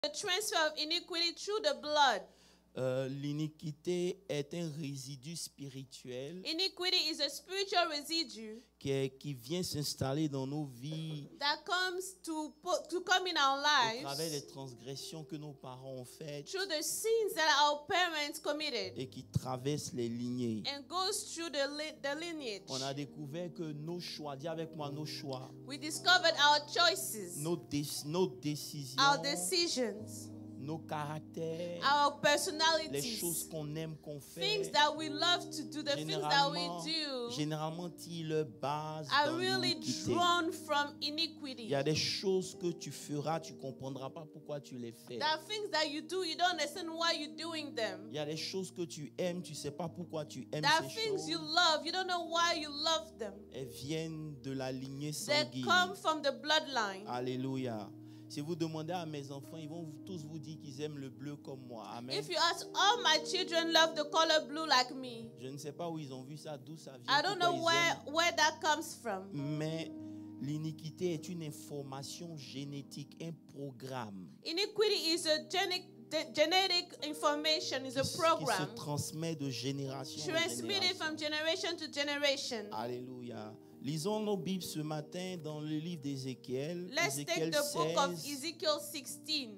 The transfer of iniquity through the blood. L'iniquité est un résidu spirituel Iniquity is a spiritual residue qui vient s'installer dans nos vies that comes to come in our au travers des lives transgressions que nos parents ont faites through the sins that our parents committed et qui traversent les lignées. and goes through the lineage. On a découvert que nos choix, dis avec moi nos choix, We discovered our choices, nos décisions, our decisions, nos caractères, our les personalities, choses qu'on aime, qu'on fait, things that we love to do, the things that we do généralement tirent leur base are dans really l'iniquité. drawn from Il iniquity. y a des choses que tu feras, tu ne comprendras pas pourquoi tu les fais. There are things that you do, you don't understand why you're doing them. Il y a des choses que tu aimes, tu ne sais pas pourquoi tu aimes There are ces things you choses. love, you don't know why you love them. Elles viennent de la lignée They sanguine. come from the bloodline. Alléluia. Si vous demandez à mes enfants, ils vont tous vous dire qu'ils aiment le bleu comme moi. Amen. If you ask, all my children love the color blue like me. Je ne sais pas où ils ont vu ça, d'où ça vient. I don't know pourquoi ils aiment. where that comes from. Mais l'iniquité est une information génétique, un programme Iniquity is a genetic information, is a qui se program transmet de génération en transmitted génération. from generation to generation. Alléluia. Lisons nos Bibles ce matin dans le livre d'Ézéchiel. Let's take Ézéchiel the book of 16. Ezekiel 16.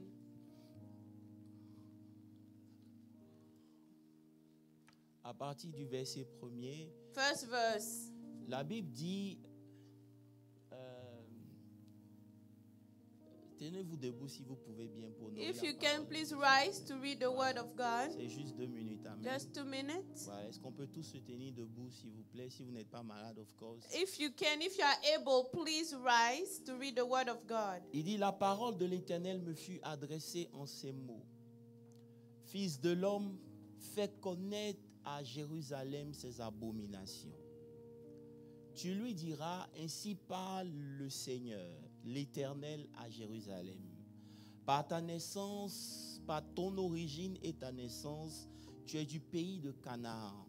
À partir du verset 1er, First verse. la Bible dit, tenez-vous debout si vous pouvez bien pour nous. If you can, please rise to read the word of God. C'est juste 2 minutes. Amen. Just 2 minutes. Voilà. Est-ce qu'on peut tous se tenir debout s'il vous plaît, si vous n'êtes pas malade, of course. If you can, if you are able, please rise to read the word of God. Il dit, la parole de l'Éternel me fut adressée en ces mots. Fils de l'homme, fais connaître à Jérusalem ses abominations. Tu lui diras, ainsi parle le Seigneur, l'Éternel à Jérusalem. Par ta naissance, par ton origine et ta naissance, tu es du pays de Canaan.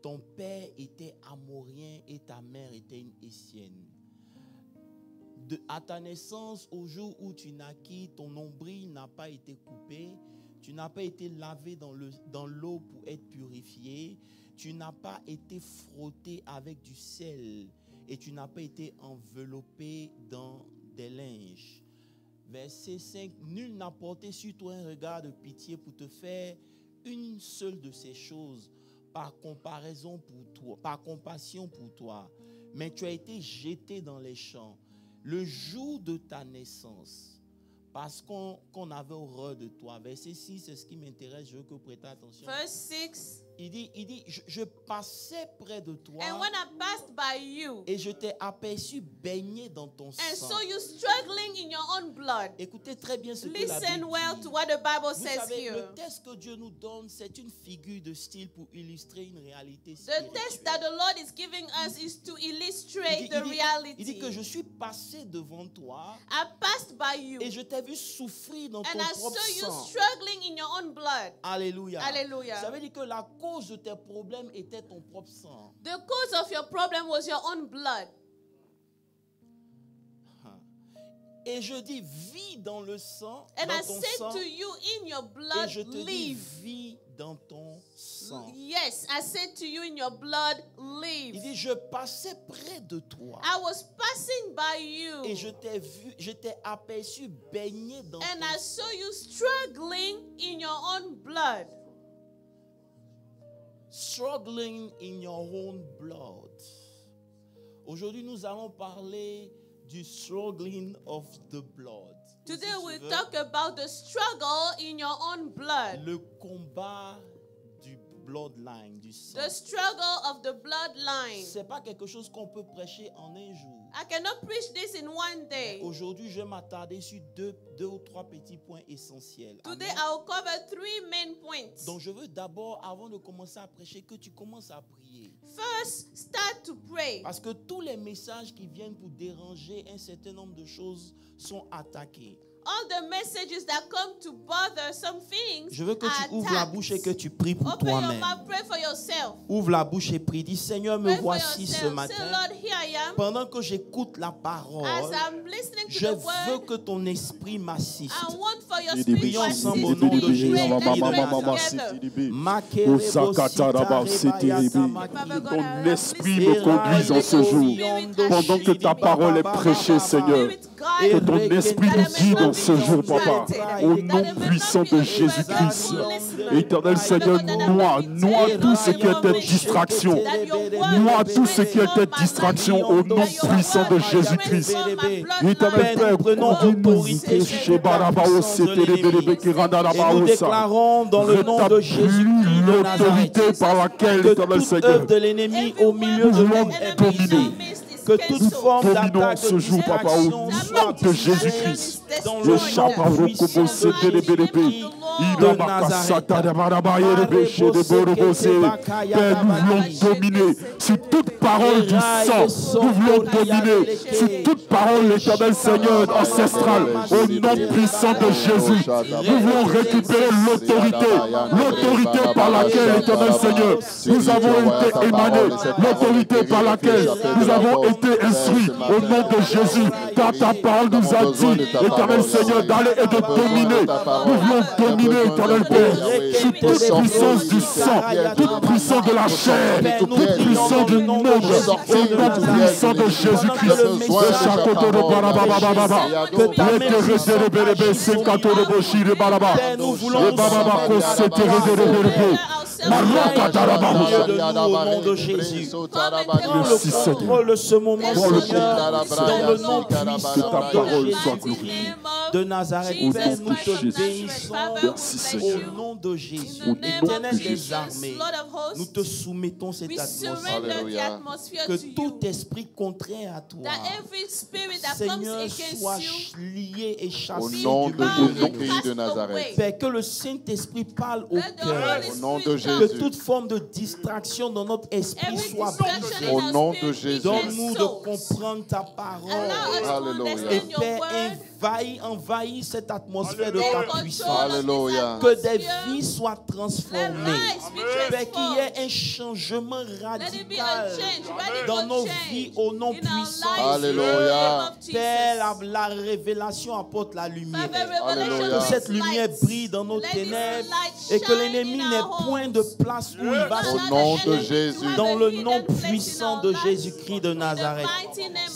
Ton père était amorien et ta mère était une Hétienne. À ta naissance, au jour où tu naquis, ton nombril n'a pas été coupé, tu n'as pas été lavé dans l'eau pour être purifié, tu n'as pas été frotté avec du sel et tu n'as pas été enveloppé dans des linges. Verset 5, nul n'a porté sur toi un regard de pitié pour te faire une seule de ces choses par comparaison pour toi, par compassion pour toi. Mais tu as été jeté dans les champs le jour de ta naissance, parce qu'on avait horreur de toi. Verset 6, c'est ce qui m'intéresse, je veux que vous prêtez attention. Verse 6. Il dit, je passais près de toi And when I passed by you, et je t'ai aperçu baigné dans ton and sang. so you struggling in your own blood. Écoutez très bien ce que la Listen Bible well dit. to what the Bible Vous says savez, here. le texte que Dieu nous donne, c'est une figure de style pour illustrer une réalité The spirituelle. text that the Lord is giving us is to illustrate Il the dit reality. que je suis passé devant toi I passed by you, et je t'ai vu souffrir dans and ton I propre saw you sang. struggling in your own blood. Alléluia. Hallelujah. Ça veut dire que la cause de tes problèmes était ton propre sang. The cause of your problem was your own blood. Et je dis, vis dans le sang, And I dans ton said sang, to you, in your et blood, je te dis, live. vis dans ton sang. Yes, I said to you, in your blood, Il live. dit, je passais près de toi I was passing by you, et je t'ai vu, je t'ai aperçu baigné dans and ton I sang. saw you struggling in your own blood. Struggling in your own blood. Aujourd'hui, nous allons parler du struggling of the blood. Today Si tu we veux, talk about the struggle in your own blood. le combat du bloodline, du sang. The struggle of the bloodline. C'est pas quelque chose qu'on peut prêcher en un jour. I cannot preach this in one day. Aujourd'hui, je vais m'attarder sur deux ou trois petits points essentiels. Today Amen. I will cover 3 main points. Donc, je veux d'abord, avant de commencer à prêcher, que tu commences à prier. First, start to pray. Parce que tous les messages qui viennent pour déranger un certain nombre de choses sont attaqués. all the messages that come to bother some things Je veux que are tu ouvres la attacks. bouche et que tu pries pour Open your toi-même. mouth, pray for yourself. Ouvre la bouche et prie. Dis, Seigneur, me Pray for voici ce yourself. Say, matin. Lord, here I am. Pendant que j'écoute la As parole, I'm listening to je the veux word, que ton esprit m'assiste. I want for your Didi spirit bi, to Prions assist ensemble au me. nom de Pray, Jésus. let's pray together. Ton esprit me conduise en ce jour. Pendant que ta parole est prêchée, Seigneur. Que ton esprit nous guide en ce jour, Papa. Au nom puissant de Jésus-Christ. Éternel Seigneur, noie tout ce qui était distraction. Noie tout ce qui était distraction au nom puissant de Jésus-Christ. Éternel Père, prenons autorité sur toute la puissance de l'ennemi. Et nous déclarons dans le nom de Jésus-Christ de Nazareth par laquelle, que Éternel toute Seigneur, œuvre de l'ennemi au milieu de nous est brisée. Que toute forme d'attaque de distraction soit de Jésus-Christ. dans le nom puissant de Jésus-Christ de Nazareth. Père, nous voulons dominer sur toute parole du sang. Nous voulons dominer sur toute parole, l'Éternel Seigneur ancestral, au nom puissant de Jésus. Nous voulons récupérer l'autorité par laquelle, l'Éternel Seigneur, nous avons été émanés, l'autorité par laquelle nous avons été instruits, au nom de Jésus, car ta parole nous a dit, l'Éternel Seigneur, d'aller et de dominer. Nous voulons dominer, Éternel Père, sur toute puissance du sang, toute puissance de la chair, toute puissance du monde, au nom puissant de Jésus-Christ. Le chakoto de Barababababa, Nous voulons au nom de Jésus. Prends le contrôle de ce moment, Seigneur, dans le nom puissant de Jésus-Christ de Nazareth. Père, nous te bénissons au nom de Jésus. Éternel des armées, nous te soumettons cette atmosphère. Que tout esprit contraire à toi, Seigneur, soit lié et chassé au nom de Jésus-Christ de Nazareth. Père, que le Saint-Esprit parle au cœur. Au nom de Jésus. Que toute forme de distraction dans notre esprit soit brisée. Au nom de Jésus. Donne-nous de comprendre ta parole. Alléluia. Et Père, envahis cette atmosphère de ta puissance. Alléluia. Que des vies soient transformées. Père, qu'il y ait un changement radical dans nos vies au nom puissant. Alléluia. Père, la révélation apporte la lumière. Alléluia. Que cette lumière brille dans nos ténèbres et que l'ennemi n'ait point de place où il va Au se nom de cacher. Jésus. Dans le nom puissant de Jésus-Christ de Nazareth.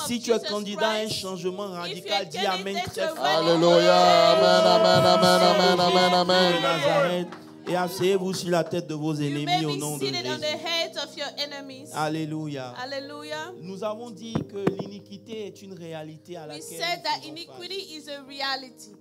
Si tu es candidat à un changement radical, dis Amen très fort. Alléluia. Amen, amen, amen, amen, amen, amen. De Nazareth. Et asseyez-vous sur la tête de vos You ennemis may au be nom de seated on the Jésus. heads of your enemies. Alléluia. Hallelujah. Nous avons dit que l'iniquité est une réalité à We laquelle said that nous faisons face. iniquity is a reality.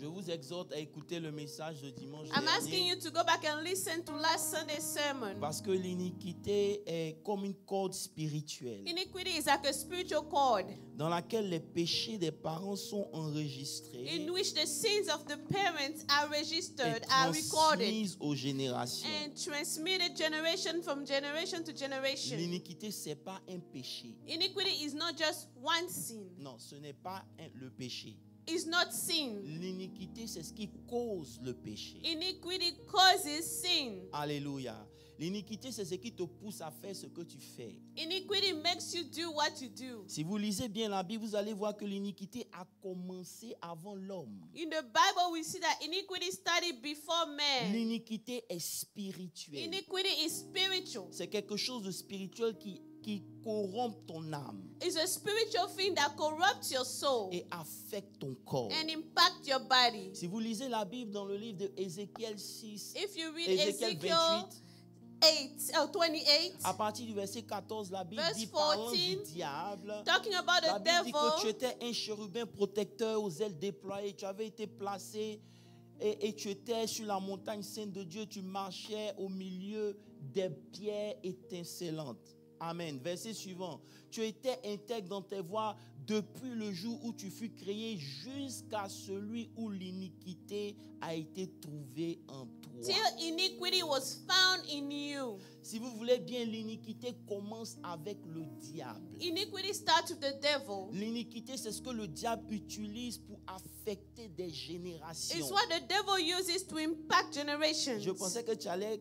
Je vous exhorte à écouter le message de dimanche I'm asking dernier. you to go back and listen to last Sunday's sermon. Parce que l'iniquité est comme une corde spirituelle Iniquity is like a spiritual cord dans laquelle les péchés des parents sont enregistrés in which the sins of the parents are et registered, are recorded, transmis aux générations. and transmitted generation from generation to generation. L'iniquité, ce n'est pas un péché. Iniquity is not just one sin. Non, ce n'est pas le péché. It's not sin. L'iniquité, c'est ce qui cause le péché. Iniquity causes sin. Alléluia. L'iniquité, c'est ce qui te pousse à faire ce que tu fais. Iniquity makes you do what you do. Si vous lisez bien la Bible, vous allez voir que l'iniquité a commencé avant l'homme. In the Bible, we see that iniquity started before man. L'iniquité est spirituelle. Iniquity is spiritual. C'est quelque chose de spirituel qui corrompt ton âme It's a spiritual thing that corrupts your soul et affecte ton corps. and impact your body. Si vous lisez la Bible dans le livre de Ézéchiel 6, If you read Ézéchiel Ezekiel 28, à partir du verset 14, la Bible Verse dit, parlant 14, du diable, talking about la the Bible dit que tu devil, étais un chérubin protecteur aux ailes déployées, tu avais été placé et tu étais sur la montagne sainte de Dieu, tu marchais au milieu des pierres étincelantes. Amen. Verset suivant. Tu étais intègre dans tes voies depuis le jour où tu fus créé jusqu'à celui où l'iniquité a été trouvée en toi. toi. till iniquity was found in you. Si vous voulez bien, l'iniquité commence avec le diable. Iniquity starts with the devil. L'iniquité, c'est ce que le diable utilise pour affecter des générations. It's what the devil uses to impact generations. Je pensais que tu allais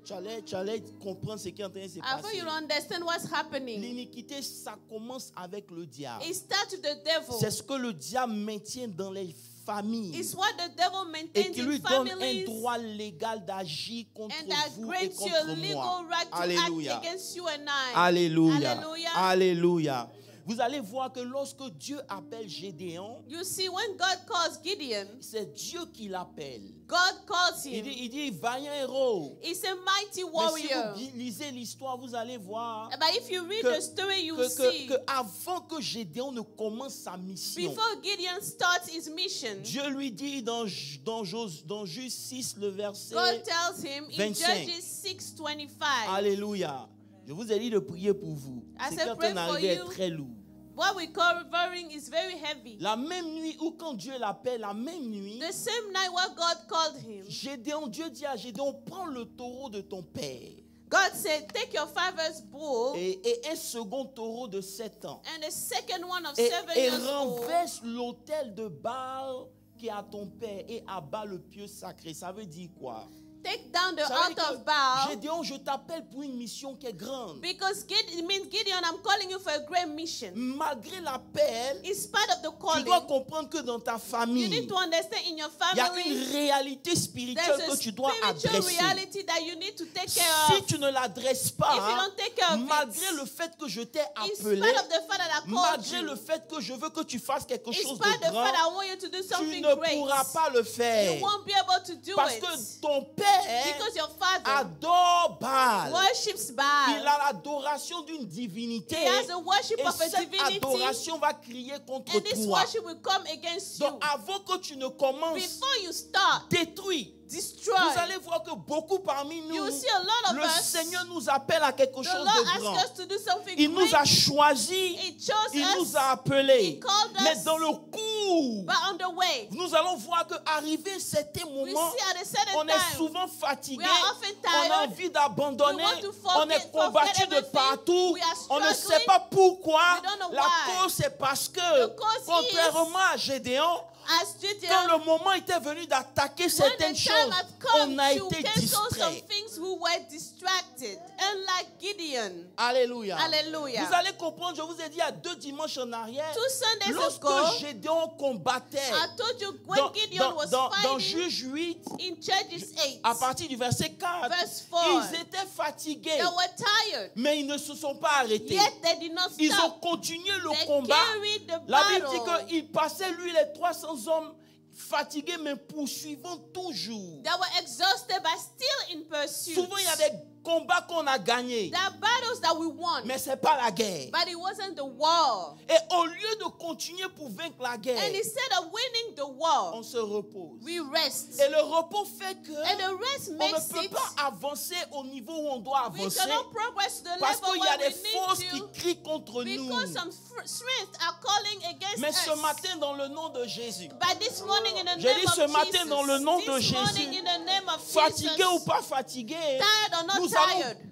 comprendre ce qui est en train de se I thought passer. you'll understand what's happening. L'iniquité, ça commence avec le diable. It starts with the devil. C'est ce que le diable maintient dans les familles. It's what the devil Et maintains qui in lui donne un families droit légal d'agir contre and that vous et grants you contre a legal moi. right to Alléluia. act against you and I. Alléluia. Alléluia. Alléluia. Vous allez voir que lorsque Dieu appelle Gédéon, You see, when God calls Gideon, c'est Dieu qui l'appelle. God calls him. Il dit vaillant héros. He's a mighty Mais warrior. si vous lisez l'histoire, vous allez voir But if you read que, the story, you que, will see, que avant que Gédéon ne commence sa mission, before Gideon starts his mission, Dieu lui dit dans Juge 6, le verset God tells him in 25. Judges 6:25, Alléluia. Je vous ai dit de prier pour vous. I C'est said quand pray on for arrive est you. très lourd. what we call revering is very heavy. La même nuit où quand Dieu l'appelle, la même nuit, The same night what God called him, Gédéon, Dieu dit à Gédéon, prends le taureau de ton père God said, take your father's bull et un second taureau de 7 ans and the second one of et 7 years old, renverse l'autel de Baal qui est à ton père et abat le pieu sacré. Ça veut dire quoi? take down the Ça veut dire altar que of Baal. Gédéon, je t'appelle pour une mission qui est grande. Because it means Gideon, I'm calling you for a great mission. Malgré l'appel, In spite of the tu calling, dois comprendre que dans ta you famille, need to understand in your il y a family, une réalité spirituelle there's a que tu dois spiritual adresser. reality that you need to take care Si of. tu ne l'adresses If you pas, don't take care of malgré it, le fait que je t'ai in appelé, spite of the fact that I called malgré you, le fait que je veux que tu fasses quelque in chose spite of de the fact that grand, I want you to do tu something ne great, pourras pas le you faire. won't be able to do Parce it. que ton père Because your father adore Baal. worships Il Baal. a l'adoration d'une divinité. He has a worship Et of a cette divinity, adoration va crier contre and this toi. worship will come against Donc you. avant que tu ne commences, Before you start, détruis. destroy. Vous allez voir que beaucoup parmi nous, You will see a lot of le us, Seigneur nous appelle à quelque the chose Lord de asked grand. us to do something Il nous a great. choisis, He chose il us, nous a appelés. He called us. Mais dans le cours, but on the way, nous allons voir qu'arrivé un certain we moment, see at a certain on est time, souvent fatigué, we are often on a tired, envie d'abandonner, we want to on forget est combattu de everything, partout, we are on ne struggling, sait pas pourquoi. we don't know La why. cause c'est parce que, The cause contrairement à Gédéon, as Gideon, quand le moment était venu d'attaquer when certaines the choses, time had come on a to été cancel some distrait. things, we were distracted. Unlike Gideon. Alléluia. Hallelujah. Vous allez comprendre, je vous ai dit il y a 2 dimanches en arrière, 2 Sundays lorsque ago, Gédéon combattait, I told you when Gideon was dans fighting Juge 8, in Judges 8, à partir du verset 4, verse 4, ils étaient fatigués, they were tired, mais ils ne se sont pas arrêtés. yet they did not Ils ont stop. continué le They combat. carried the La Bible dit battle. qu'il passait, lui, les 300 hommes, fatigués, mais poursuivant toujours. They were exhausted but still in pursuit. Souvent, il y a des combats qu'on a gagnés, There are battles that we won, mais ce n'est pas la guerre. but it wasn't the war. Et au lieu de continuer pour vaincre la guerre, And instead of winning the war, on se repose. we rest. Et le repos fait que And the rest on ne makes peut it, pas avancer au niveau où on doit we avancer cannot progress to the parce level qu'il y a where des we forces need qui to, crient contre nous. because some strength are calling against Mais ce us. matin, dans le nom de Jésus, But this morning in the j'ai name dit of ce matin, Jesus, dans le nom de this morning Jésus, in the name of fatigué Jesus, ou pas fatigué, tired or not nous tired,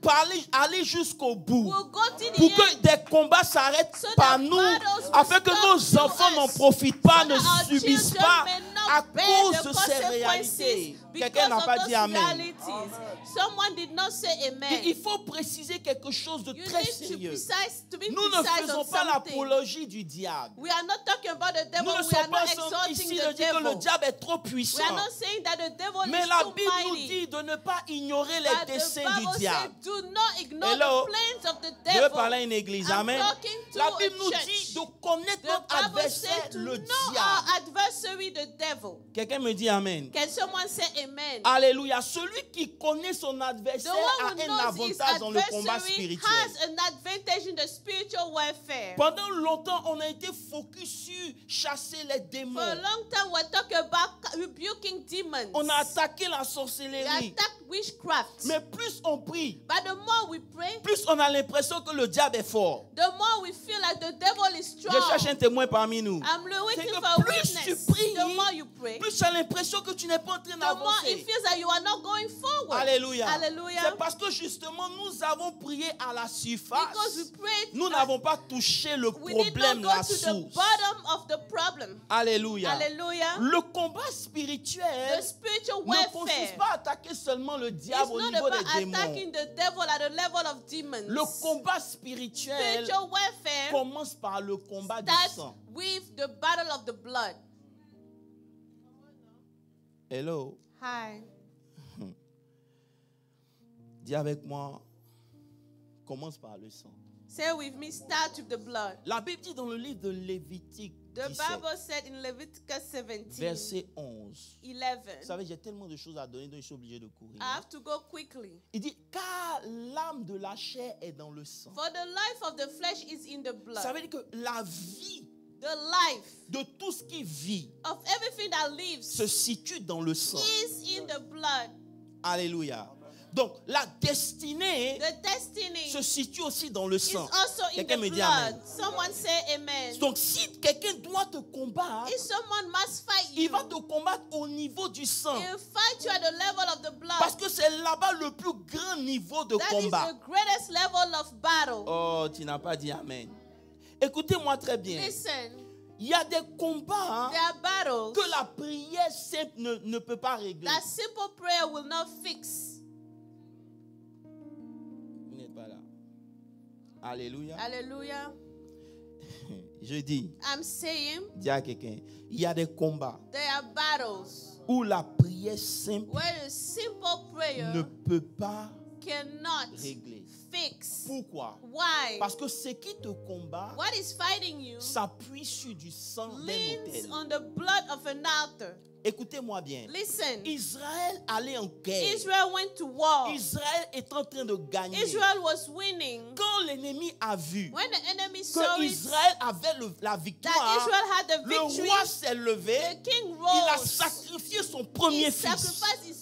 allons aller jusqu'au bout we'll go to the pour end que des combats s'arrêtent so par that nous, battles will afin que stop nos through enfants n'en us, profitent pas, so ne that our subissent children pas may not à bear cause the de ces consequences réalités. because Quelqu'un n'a of pas those dit Amen. realities. Someone did not say amen. Il faut préciser quelque chose de You très need to sérieux. to be Nous ne precise faisons on pas something. l'apologie du diable. We are not talking about the devil. Nous ne We are sommes pas not exalting ici the de dire que le devil. diable est trop We puissant. are not saying that the devil Mais is la too Bible nous mighty. dit de ne pas ignorer les But the desseins du Bible diable. says, do not ignore Hello? the plans of the Je veux devil. parler à une église. I'm Amen. talking to La a Bible nous church. dit de connaître The notre Bible adversaire, says to le know diable. our adversary, the devil. Quelqu'un me dit Amen. Can someone say amen? Alléluia. Celui qui connaît son The adversaire one a who un knows his avantage dans le combat adversary spirituel. has an advantage in the spiritual warfare. Pendant longtemps, on a été focus sur chasser les démons. For a long time, we're talking about rebuking demons. On a attaqué la We sorcellerie. attack witchcraft. Mais plus on prie, But the more we pray, plus on a l'impression que le diable est fort. the more we feel like the devil is strong. Je cherche un témoin parmi nous. I'm C'est waiting que for a plus witness. tu pries, The more you pray, plus tu as l'impression que tu n'es pas en train the more d'avancer. it feels that you are not going forward. Alléluia. Hallelujah. C'est parce que justement nous avons prié à la Because surface. we prayed, Nous n'avons pas touché le we did not problème, go la to the source. bottom of the problem. Alléluia. Hallelujah. Le combat spirituel The spiritual ne consiste warfare pas à attaquer seulement le is diable au not niveau about des démons. attacking the devil at the level of demons. Le combat spirituel Spiritual warfare commence par le combat du starts sang. with the battle of the blood. Hello. Hi. Dis avec moi, commence par le sang. Say with me, start with the blood. La Bible dit dans le livre de Lévitique The 17, Bible said in Leviticus 17, verset 11. 11, Vous savez, j'ai tellement de choses à donner, donc je suis obligé de courir. I have to go quickly. Il dit, car l'âme de la chair est dans le sang. For the life of the flesh is in the blood. Ça veut dire que la vie The life de tout ce qui vit of everything that lives se situe dans le sang. is in the blood. Alléluia. Donc, la destinée The destiny se situe aussi dans le is sang. also in Quelqu'un the me dit blood. amen. Someone say amen. Donc, si quelqu'un doit te combattre, If someone must fight il you, va te combattre au niveau du sang. he'll fight you at the level of the blood. Parce que c'est là-bas le plus grand niveau de That is combat. the greatest level of battle. Oh, tu n'as pas dit amen. Écoutez-moi très bien. Listen, Il y a des combats there are battles que la prière simple ne peut pas régler. that simple prayer will not fix. Vous n'êtes pas là. Alléluia. Hallelujah. Je dis, I'm saying dis à quelqu'un, il y a des combats there are battles où la prière simple where a simple prayer ne peut pas cannot régler. fix. Pourquoi? Why? Parce que ce qui te combat What is fighting you s'appuie sur du sang d'un leans autel. on the blood of an altar. Écoutez-moi bien. Listen, Israël allait en guerre. Israel went to war. Israël est en train de gagner. Israel was winning. Quand l'ennemi a vu When the enemy saw que it, Israël avait la that victoire, Israel had the le victory, roi s'est levé, the king il a rose. sacrifié son premier He fils. sacrificed his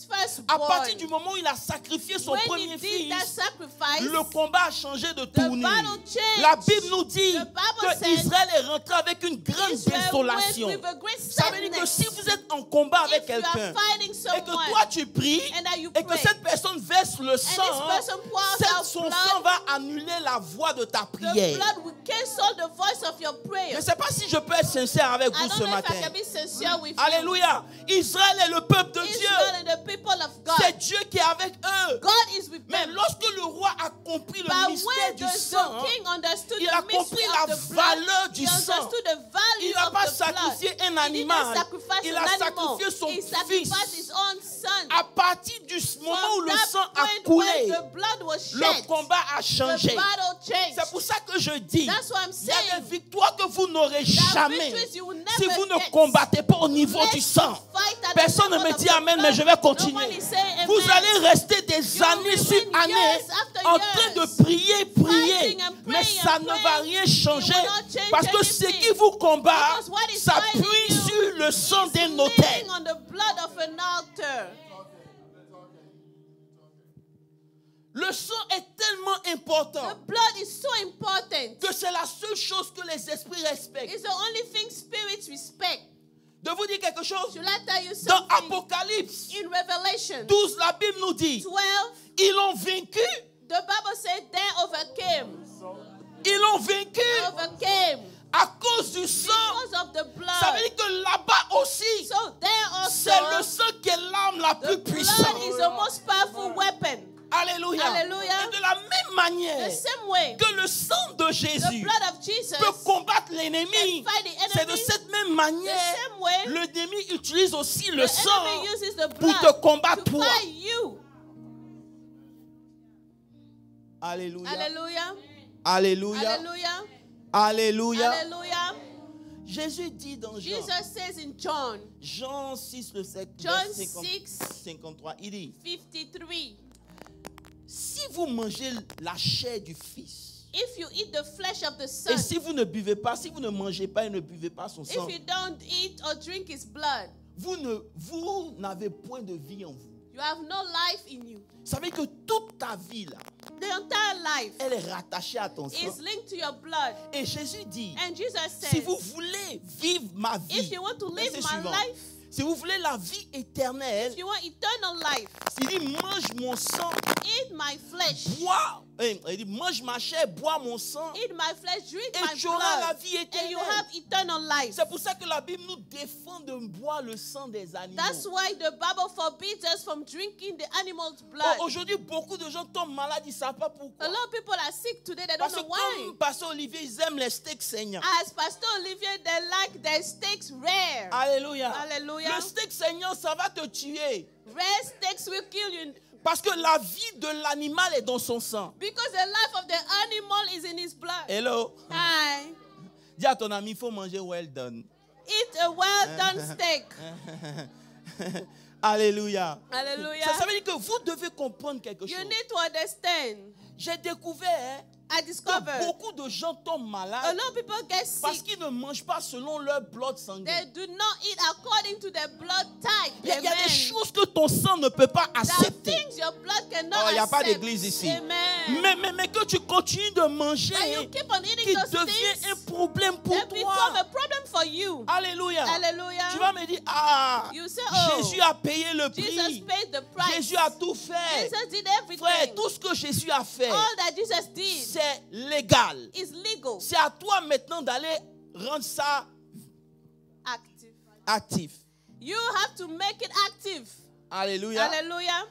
À partir firstborn. du moment où il a sacrifié son When premier he did that fils, sacrifice, le combat a changé de tournure. battle changed. La Bible nous dit The Bible que says Israël est rentré avec une grande Israel désolation. went with a great Ça veut dire que sadness. si vous êtes en combat avec If you are quelqu'un fighting et someone, que toi tu pries and that you et que pray, cette personne verse le sang, person pours out son blood, sang va annuler la voix de ta the prière. blood will cancel the voice of your prayer. Je ne sais pas si je peux être sincère avec I vous don't ce know if I matin. can be sincere with Alléluia. Israël est le peuple de you. Dieu. Israel and the people of C'est God. Dieu qui est avec eux. God is with Mais them. lorsque le roi a compris le But mystère when du the sang, king understood il the a mystery compris of la the valeur blood, du he sang. understood the value il n'a of pas the blood. sacrifié un He didn't animal. sacrifice Il an a animal. sacrifié son He fils. sacrificed his own son. À partir du moment où From le that sang a point coulé, when the blood was le shed, combat a the changé. battle changed. C'est pour ça que je dis, That's what I'm il y a saying. des victoires que vous n'aurez jamais victories you will never si vous ne get. combattez pas au niveau du Let's sang. fight at the Personne ne level me of dit the amen, mais blood. je vais No one continuer. is saying amen. Vous allez rester des You années will sur remain années years after en years, train de prier, fighting and mais praying ça and ne va praying. rien It changer will not change parce que ce anything. qui vous combat Because what is s'appuie fighting you sur le sang is d'un autel. leaning on the blood of an altar. Le sang est tellement important The blood is so important. que c'est la seule chose que les esprits respectent. It's the only thing spirits respect. De vous dire quelque chose, Should I tell you dans something? Apocalypse In Revelation 12, la Bible nous dit, 12, ils l'ont vaincu, the Bible said they overcame. ils l'ont vaincu They overcame à cause du sang. because of the Ça veut blood. dire que là-bas aussi, So there c'est le also, sang qui est l'arme la the plus blood puissante. is the most powerful weapon. Alléluia. Hallelujah. Et de la même manière The same way, que le sang de the Jésus blood of Jesus peut combattre l'ennemi, can fight the c'est de enemy. cette même manière, The same way, l'ennemi utilise aussi le the sang enemy uses the pour blood te combattre to toi. fight you. Alléluia. Hallelujah. Alléluia. Hallelujah. Alléluia. Hallelujah. Jésus dit dans Jean, Jesus says in John Jean 6, le John verset 6, 53, il dit, 53. si vous mangez la chair du Fils, If you eat the flesh of the et Son, si vous ne buvez pas, si vous ne mangez pas et ne buvez pas son sang, if you don't eat or drink his blood, vous n'avez point de vie en vous. you have no life in you. Ça veut dire que toute ta vie, là, The entire life elle est rattachée à ton sang. is linked to your blood. Et Jésus dit, And Jesus si says, vous voulez vivre ma vie, if you want to live verset my suivant, life, Si vous voulez la vie éternelle, if you want eternal life, il dit mange mon sang, eat my flesh. bois. Il dit mange ma chair, bois mon sang, Eat my flesh, drink et my tu auras la blood, vie and you éternelle. have eternal life. C'est pour ça que la Bible nous défend de boire le sang des animaux. That's why the Bible forbids us from drinking the animal's blood. Aujourd'hui, beaucoup de gens tombent malades, ils ne savent pas pourquoi. A lot of people are sick today, they don't Parce que know why. comme Pasteur Olivier, ils aiment les steaks saignants. As Pastor Olivier, they like their steaks rare. Alléluia. Hallelujah. Le steak saignant, ça va te tuer. Rare steaks will kill you Parce que la vie de l'animal est dans son sang. because the life of the animal is in his blood. Hello. Hi. Dis à ton ami, il faut manger well done. Eat a well done steak. Alléluia. Hallelujah. Ça veut dire que vous devez comprendre quelque You chose. need to understand. J'ai découvert I que discovered beaucoup de gens tombent a malades lot of people get parce sick. qu'ils ne mangent pas selon leur blood sanguin. They do not eat according to their blood type. Il y a des Amen. choses que ton sang ne peut pas There are accepter. things your blood cannot Oh, il n'y a pas accept. d'église ici. Amen. Mais que tu continues de manger, And you keep on eating qui those devient things, un problème pour they become a toi. problem for you. Alléluia. Hallelujah. Tu vas me dire, ah, You say, oh, Jésus a payé le Jesus prix. paid the price. Jésus a tout fait. Jesus did everything. Frère, tout ce que Jésus a fait, All that Jesus did c'est légal. is legal. C'est à toi maintenant d'aller rendre ça Active. actif. You have to make it active. Alléluia. Hallelujah.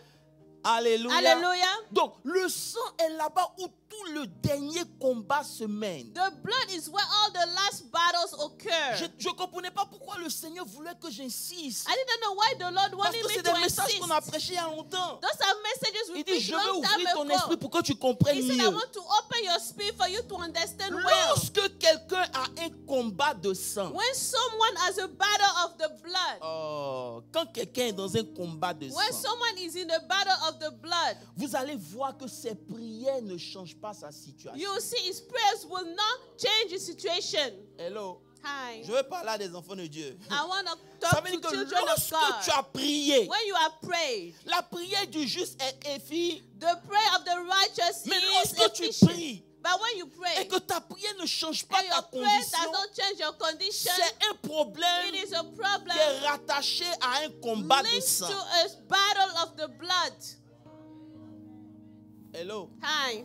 Alléluia. Hallelujah. Donc, le sang est là-bas où tout le dernier combat se mène. The blood is where all the last battles occur. Je ne comprenais pas pourquoi le Seigneur voulait que j'insiste. I didn't know why the Lord Parce wanted que me c'est to des messages insist. qu'on a prêchés il y a longtemps. Those are messages we Il dit, preached je veux long time ouvrir ton ago. esprit pour que tu comprennes He said, I mieux. want to open your spirit for you to understand well. Lorsque quelqu'un a un combat de sang, When someone has a battle of the blood, oh, quand quelqu'un est dans un combat de when sang, someone is in a battle of the blood, vous allez voir que ses prières ne changent pas sa situation. you will see his prayers will not change his situation. Hello. Hi. Je veux parler à des enfants de Dieu. I want to Ça talk veut to dire que children of lorsque God. tu as prié, When you have prayed, la prière du juste est efficace. the prayer of the righteous Mais is lorsque tu efficient. pries But when you pray, et que ta prière ne change pas and ta your prayer does condition, not change your condition, c'est un problème it is a qui problem est rattaché à un combat de linked sang. to a battle of the blood. Hello. Hi.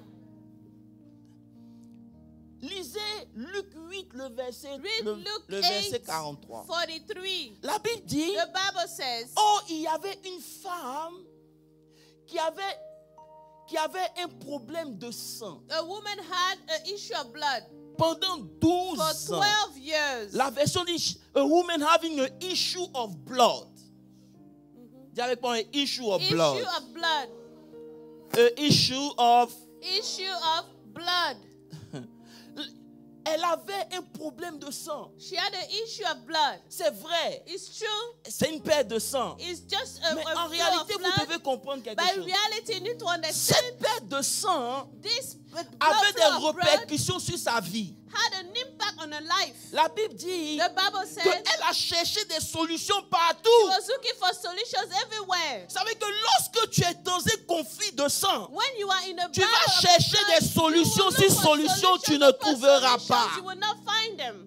Lisez Luc 8, le verset, Read le Luke verset 8, 43. 43. La Bible dit, The Bible says, oh, il y avait une femme qui avait un problème de sang a woman had an issue of blood pendant for 12 ans. 12 years. La version dit, a woman having an issue of blood. Dis avec moi, un issue of Issue blood. of blood. A issue of... Issue of blood. Elle avait un problème de sang. She had an issue of blood. C'est vrai. It's true. C'est une perte de sang. It's just a Mais flow en of réalité, vous blood. devez comprendre quelque By chose. reality, you need to understand Cette perte de sang this blood avait flow of des blood répercussions sur sa vie. had an impact on her life. La Bible dit The Bible said qu'elle a cherché des solutions she partout. was looking for solutions everywhere. Vous savez que lorsque tu es dans un conflit de sang, When you are in a tu battle vas of chercher blood, des solutions you will sur look for solutions, tu solutions ne upon trouveras solutions, pas. you will not find them.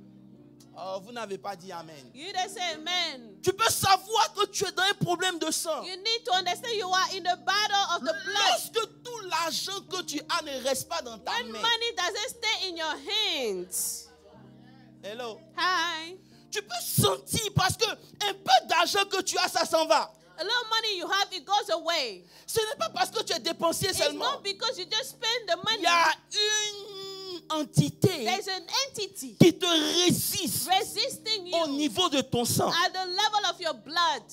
Oh, vous n'avez pas dit Amen. You didn't say amen. Tu peux savoir que tu es dans un problème de sang. You need to understand you are in the battle of the blood. Lorsque tout l'argent que tu as ne reste pas dans ta When main. money doesn't stay in your hands. Hello. Hi. Tu peux sentir parce que un peu d'argent que tu as, ça s'en va. A little money you have, it goes away. Ce n'est pas parce que tu es dépensier It's seulement. not because you just spend the Il money. y a une entité There's an entity qui te résiste resisting au you niveau de ton sang. at the level of your blood.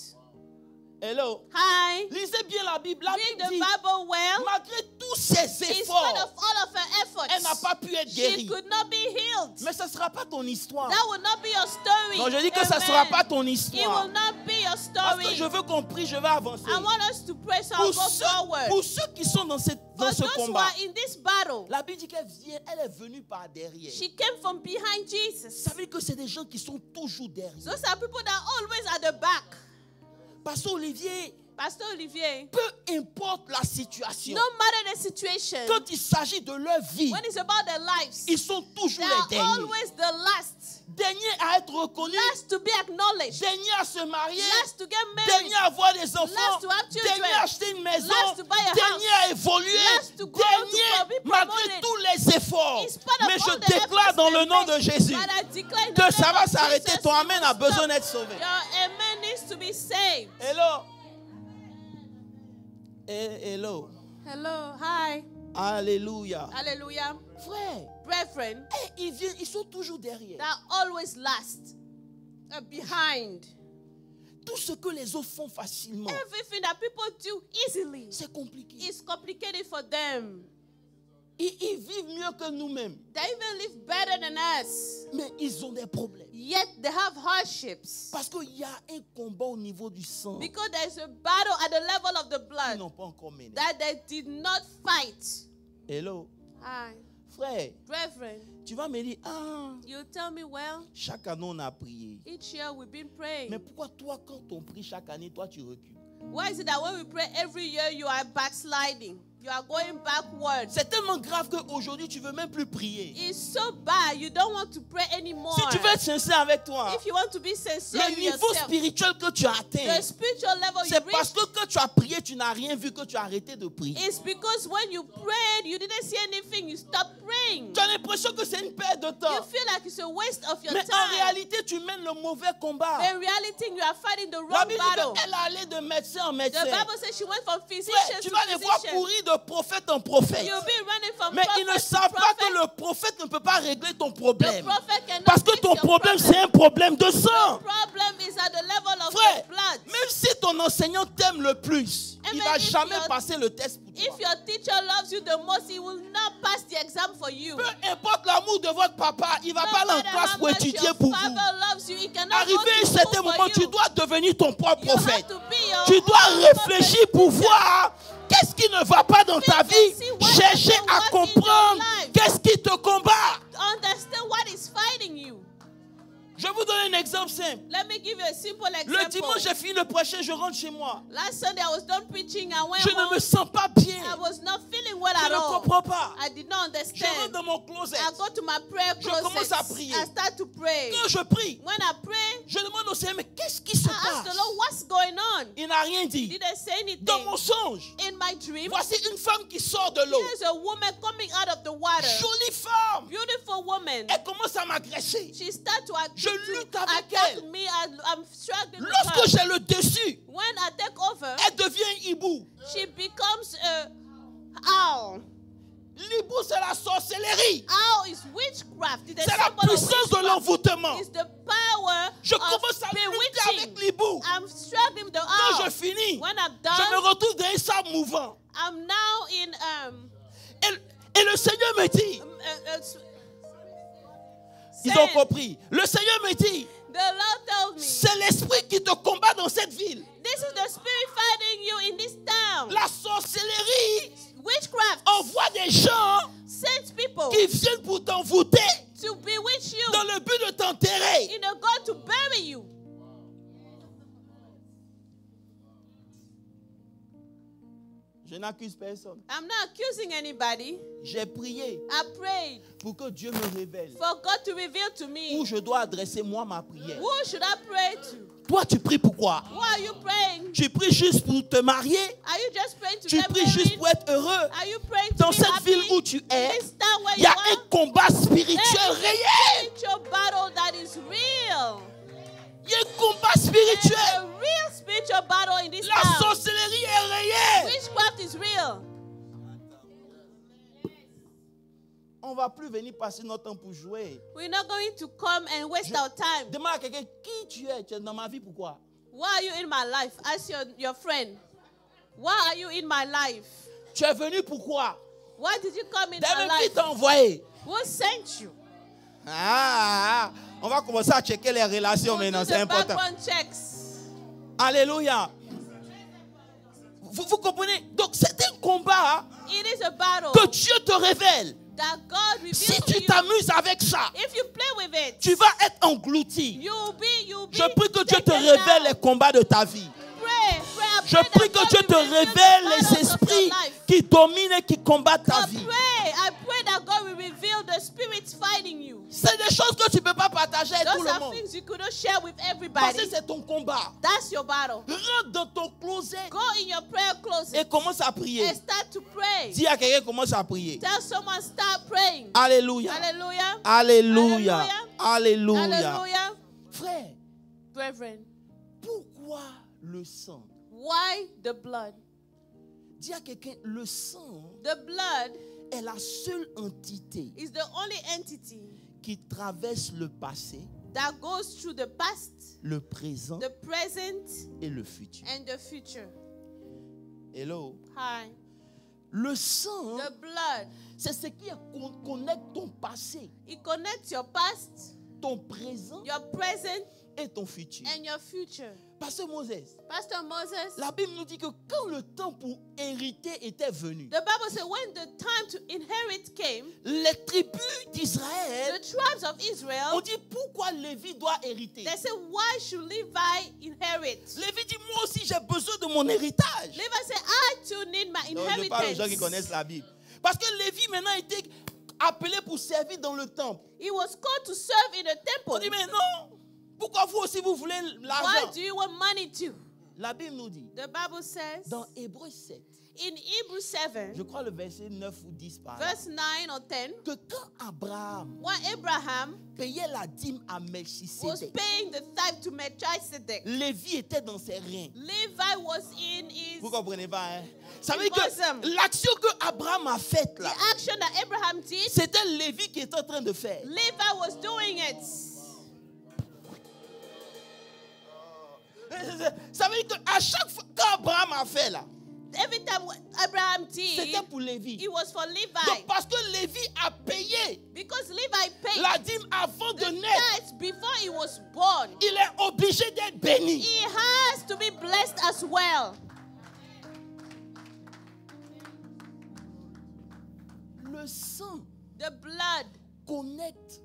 Hello. Hi. Lisez bien la Bible. La Read Bible the dit, Bible well. malgré tous ses In spite efforts, of all of her elle n'a efforts, pas pu être she guérie. could not be healed. Mais ce ne sera pas ton histoire. That will not be your story. Non, je dis que ça ne sera Amen. pas ton It histoire. will not be your Parce que story. je veux qu'on prie, je vais avancer. I want us to pray, so I'll go forward. Pour ceux qui sont dans For ce those who combat, are in this battle, la Bible dit elle est venue par derrière. she came from behind Jesus. Ça veut dire que c'est des gens qui sont toujours derrière. Those are people that are always at the back. Pasteur Olivier, Pastor Olivier, peu importe la situation, no matter the situation, quand il s'agit de leur vie, when it's about their lives, ils sont toujours they are les derniers. always the last. Derniers à être reconnus, Last to be acknowledged. derniers à se marier, Last to get married. derniers à avoir des enfants, Last to have children. derniers à acheter une maison, Last to buy a derniers à évoluer, Last to grow, to derniers be malgré promoted. tous les efforts. In spite of Mais all je the déclare efforts dans le they nom make, de Jésus but I declare in the que ça name va of s'arrêter. Jesus, Ton amen a you will besoin stop. d'être sauvé. Your amen needs to be saved. Hello. Hello. Hello, hi, Alléluia. hallelujah. Frère, Brethren, ils sont toujours derrière. that always last, behind. Tout ce que les autres font facilement, Everything that people do easily c'est compliqué. is complicated for them. Ils vivent mieux que nous-mêmes, They even live better than us, mais ils ont des problèmes. yet they have hardships. Parce qu'il y a un combat au niveau du sang Because there is a battle at the level of the qu'ils blood n'ont pas encore mené. that they did not fight. Hello. Hi, Frère, brethren, tu vas me dire, you tell me, well, chaque année on a prié. each year we've been praying. Mais pourquoi toi, quand on prie chaque année, toi tu recules? Why is it that when we pray every year, you are backsliding? You are going backwards. C'est tellement grave qu'aujourd'hui tu ne veux même plus prier. It's so bad. You don't want to pray anymore. Si tu veux être sincère avec toi, If you want to be sincere le with niveau yourself, spirituel que tu as the atteint, spiritual level you c'est parce reach, que quand tu as prié, tu n'as rien vu, que tu as arrêté de prier. it's because when you prayed, you didn't see anything. You stopped praying. Tu as l'impression que c'est une perte de You temps. feel like it's a waste of your Mais en time. réalité, tu mènes le mauvais combat. In reality, you are fighting the La wrong Bible battle. dit qu'elle allait de médecin en The médecin. Bible says she went from Frère, physician tu to vas les voir physician. courir de prophète en prophète. You'll be running from Mais ils ne prophet to savent pas que prophet. le prophète ne peut pas régler ton The problème. prophet cannot Parce que fix ton your problème, problem. c'est un problème de sang. The problem is at the level of Frère, the blood. même si ton enseignant t'aime le plus, il ne Amen. va If jamais your- passer le test pour toi. If your teacher loves you the most, he will not pass the exam for you. Peu importe l'amour de votre papa, il ne va No pas aller en matter classe how pour much étudier your pour vous. father loves you, he cannot go Arrivé à un to certain school moment, for tu you. dois devenir ton propre You have prophète. to be your Tu dois own réfléchir prophet. pour voir qu'est-ce qui ne va pas dans ta vie. See what Chercher doesn't à work in your comprendre life. qu'est-ce qui te combat. Understand what is fighting you. Je vous donne un exemple simple. Let me give you a simple Le example. dimanche, j'ai fini de prêcher, je rentre chez moi. Last Sunday, I was done preaching. I went Je ne home. me sens pas bien. I was not feeling well Je at ne all. comprends pas. I did not Je rentre understand. dans mon closet. I go to my prayer Je commence closet. à prier. I start to pray. Quand je prie, When I pray, je demande au Seigneur, mais qu'est-ce qui se I ask passe? the Lord, what's going on? Il n'a rien He dit. didn't say anything. Dans mon songe, In my dream, voici une femme qui sort de l'eau. there's a woman coming out of the water. Jolie femme. Beautiful woman. Elle commence à m'agresser. She started to Je lutte avec attack elle. me. I'm struggling with Lorsque her. j'ai le dessus, When I take over, elle devient un hibou. she becomes a owl. L'hibou, c'est la sorcellerie. Owl is witchcraft. It's C'est a la symbol of puissance de witchcraft. l'envoûtement. It's the power Je of commence à lutter bewitching. avec l'hibou. I'm struggling with the Quand je owl. finis, When I'm je me done, retrouve dans un sable mouvant. I'm now in Et le Seigneur me dit, ils ont sand. compris. Le Seigneur me dit, The Lord tells me, c'est l'esprit qui te combat dans cette ville. this is the spirit fighting you in this town. La sorcellerie Witchcraft envoie des gens sends people qui viennent pour t'envoûter to bewitch you dans le but de t'enterrer. in a God to bury you. Je n'accuse personne. I'm not accusing anybody. J'ai prié I prayed pour que Dieu me révèle for God to reveal to me. où je dois adresser moi ma prière. Who should I pray to? Toi, tu pries pourquoi? Who are you praying? Tu pries juste pour te marier? Are you just praying to Tu get pries juste married? pour être heureux? Are you praying to Dans be cette happy? ville où tu es, This town where il y a you un are? combat spirituel There is réel. a spiritual battle that is real. Il y a un combat There's spirituel. a real spiritual battle in this La town. sorcellerie est réelle. Witchcraft is real. On ne va plus venir passer notre temps pour jouer. We're not going to come and waste our time. Demande à quelqu'un qui tu es. Tu es dans ma vie, pourquoi? Why are you in my life? Ask your friend. Why are you in my life? Tu es venu pourquoi? Why did you come in my David, qui life? t'a envoyé? Who sent you? On va commencer à checker les relations Who maintenant, do c'est the important. background checks? Alléluia. Vous comprenez? Donc c'est un combat It is a battle que Dieu te révèle. that God reveals Si to tu you. t'amuses avec ça, If you play with it, tu vas être englouti. you'll be Je prie que Dieu te taken révèle down. les combats de ta vie. Pray Je prie que Dieu te révèle les esprits qui dominent et qui combattent ta vie. I pray that God will reveal the spirits fighting you. C'est des choses que tu ne peux pas partager avec tout Those le are monde. things you couldn't share with Parce everybody. que c'est ton combat. That's your battle. Rentre dans ton closet Go in your prayer closet et commence à prier. and start to pray. Dis à quelqu'un, commence à prier. Tell someone, start praying. Alléluia. Hallelujah. Alléluia. Hallelujah. Alléluia. Hallelujah. Frère, Brethren, pourquoi le sang? why the blood? Dis à quelqu'un, le sang The blood est la seule entité is the only entity qui traverse le passé, that goes through the past, le présent the present, et le futur. and the future. Hello. Hi. Le sang, The blood, c'est ce qui connecte ton passé, it connects your past, ton présent your present, et ton futur. and your future. Pasteur Moses, Pastor Moses, la Bible nous dit que quand le temps pour hériter était venu, the Bible says when the time to inherit came, les tribus the d'Israël tribes of ont Israel, dit pourquoi Lévi doit hériter. they said, why should Levi inherit? Lévi dit moi aussi j'ai besoin de mon héritage. Levi said, I too need my Non, je parle aux gens qui inheritance. connaissent la Bible. Parce que Lévi maintenant était appelé pour servir dans le temple. He was called to serve in the On dit temple. mais non, pourquoi vous aussi vous voulez Why l'argent? do you want money too? La Bible nous dit The Bible says dans Hébreux 7, in Hebrews 7, je crois le verset 9 ou 10 par là, verse 9 or 10, que quand Abraham when Abraham payait la dîme à was Melchisédek, paying the tithe to Melchizedek, Lévi était dans ses reins. Levi was in his, Vous comprenez pas, hein? Ça veut His dire bosom. que l'action que Abraham a faite the là, action that Abraham did, c'était Lévi qui était en train de faire. Levi was doing it. Ça veut dire qu'à chaque fois qu'Abraham a fait là, Every time what Abraham did, c'était pour Lévi. it was for Donc Levi. parce que Lévi a payé Because Levi paid la dîme avant the de naître, tithe before he was born. il est obligé d'être béni. He has to be blessed as well. Le sang The blood connecte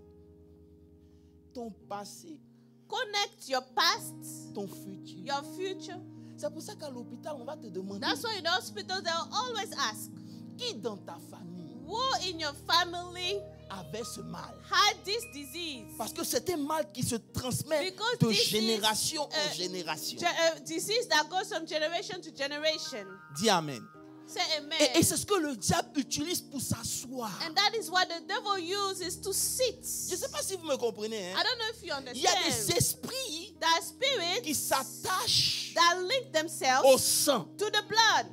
ton passé, connects your past, ton futur. your future. C'est pour ça qu'à l'hôpital, on va te demander That's why in the hospital they'll always ask, qui dans ta famille who in your family avait ce mal. had this disease? Parce que c'est un mal qui se transmet Because de this is, génération en génération. Disease that goes from generation to generation. Dis Amen. Say amen. Et c'est ce que le diable utilise pour s'asseoir. And that is what the devil uses to sit. Je ne sais pas si vous me comprenez. Hein? I don't know if you Il y a understand. des esprits That spirits qui s'attachent that link themselves au sang. to the blood.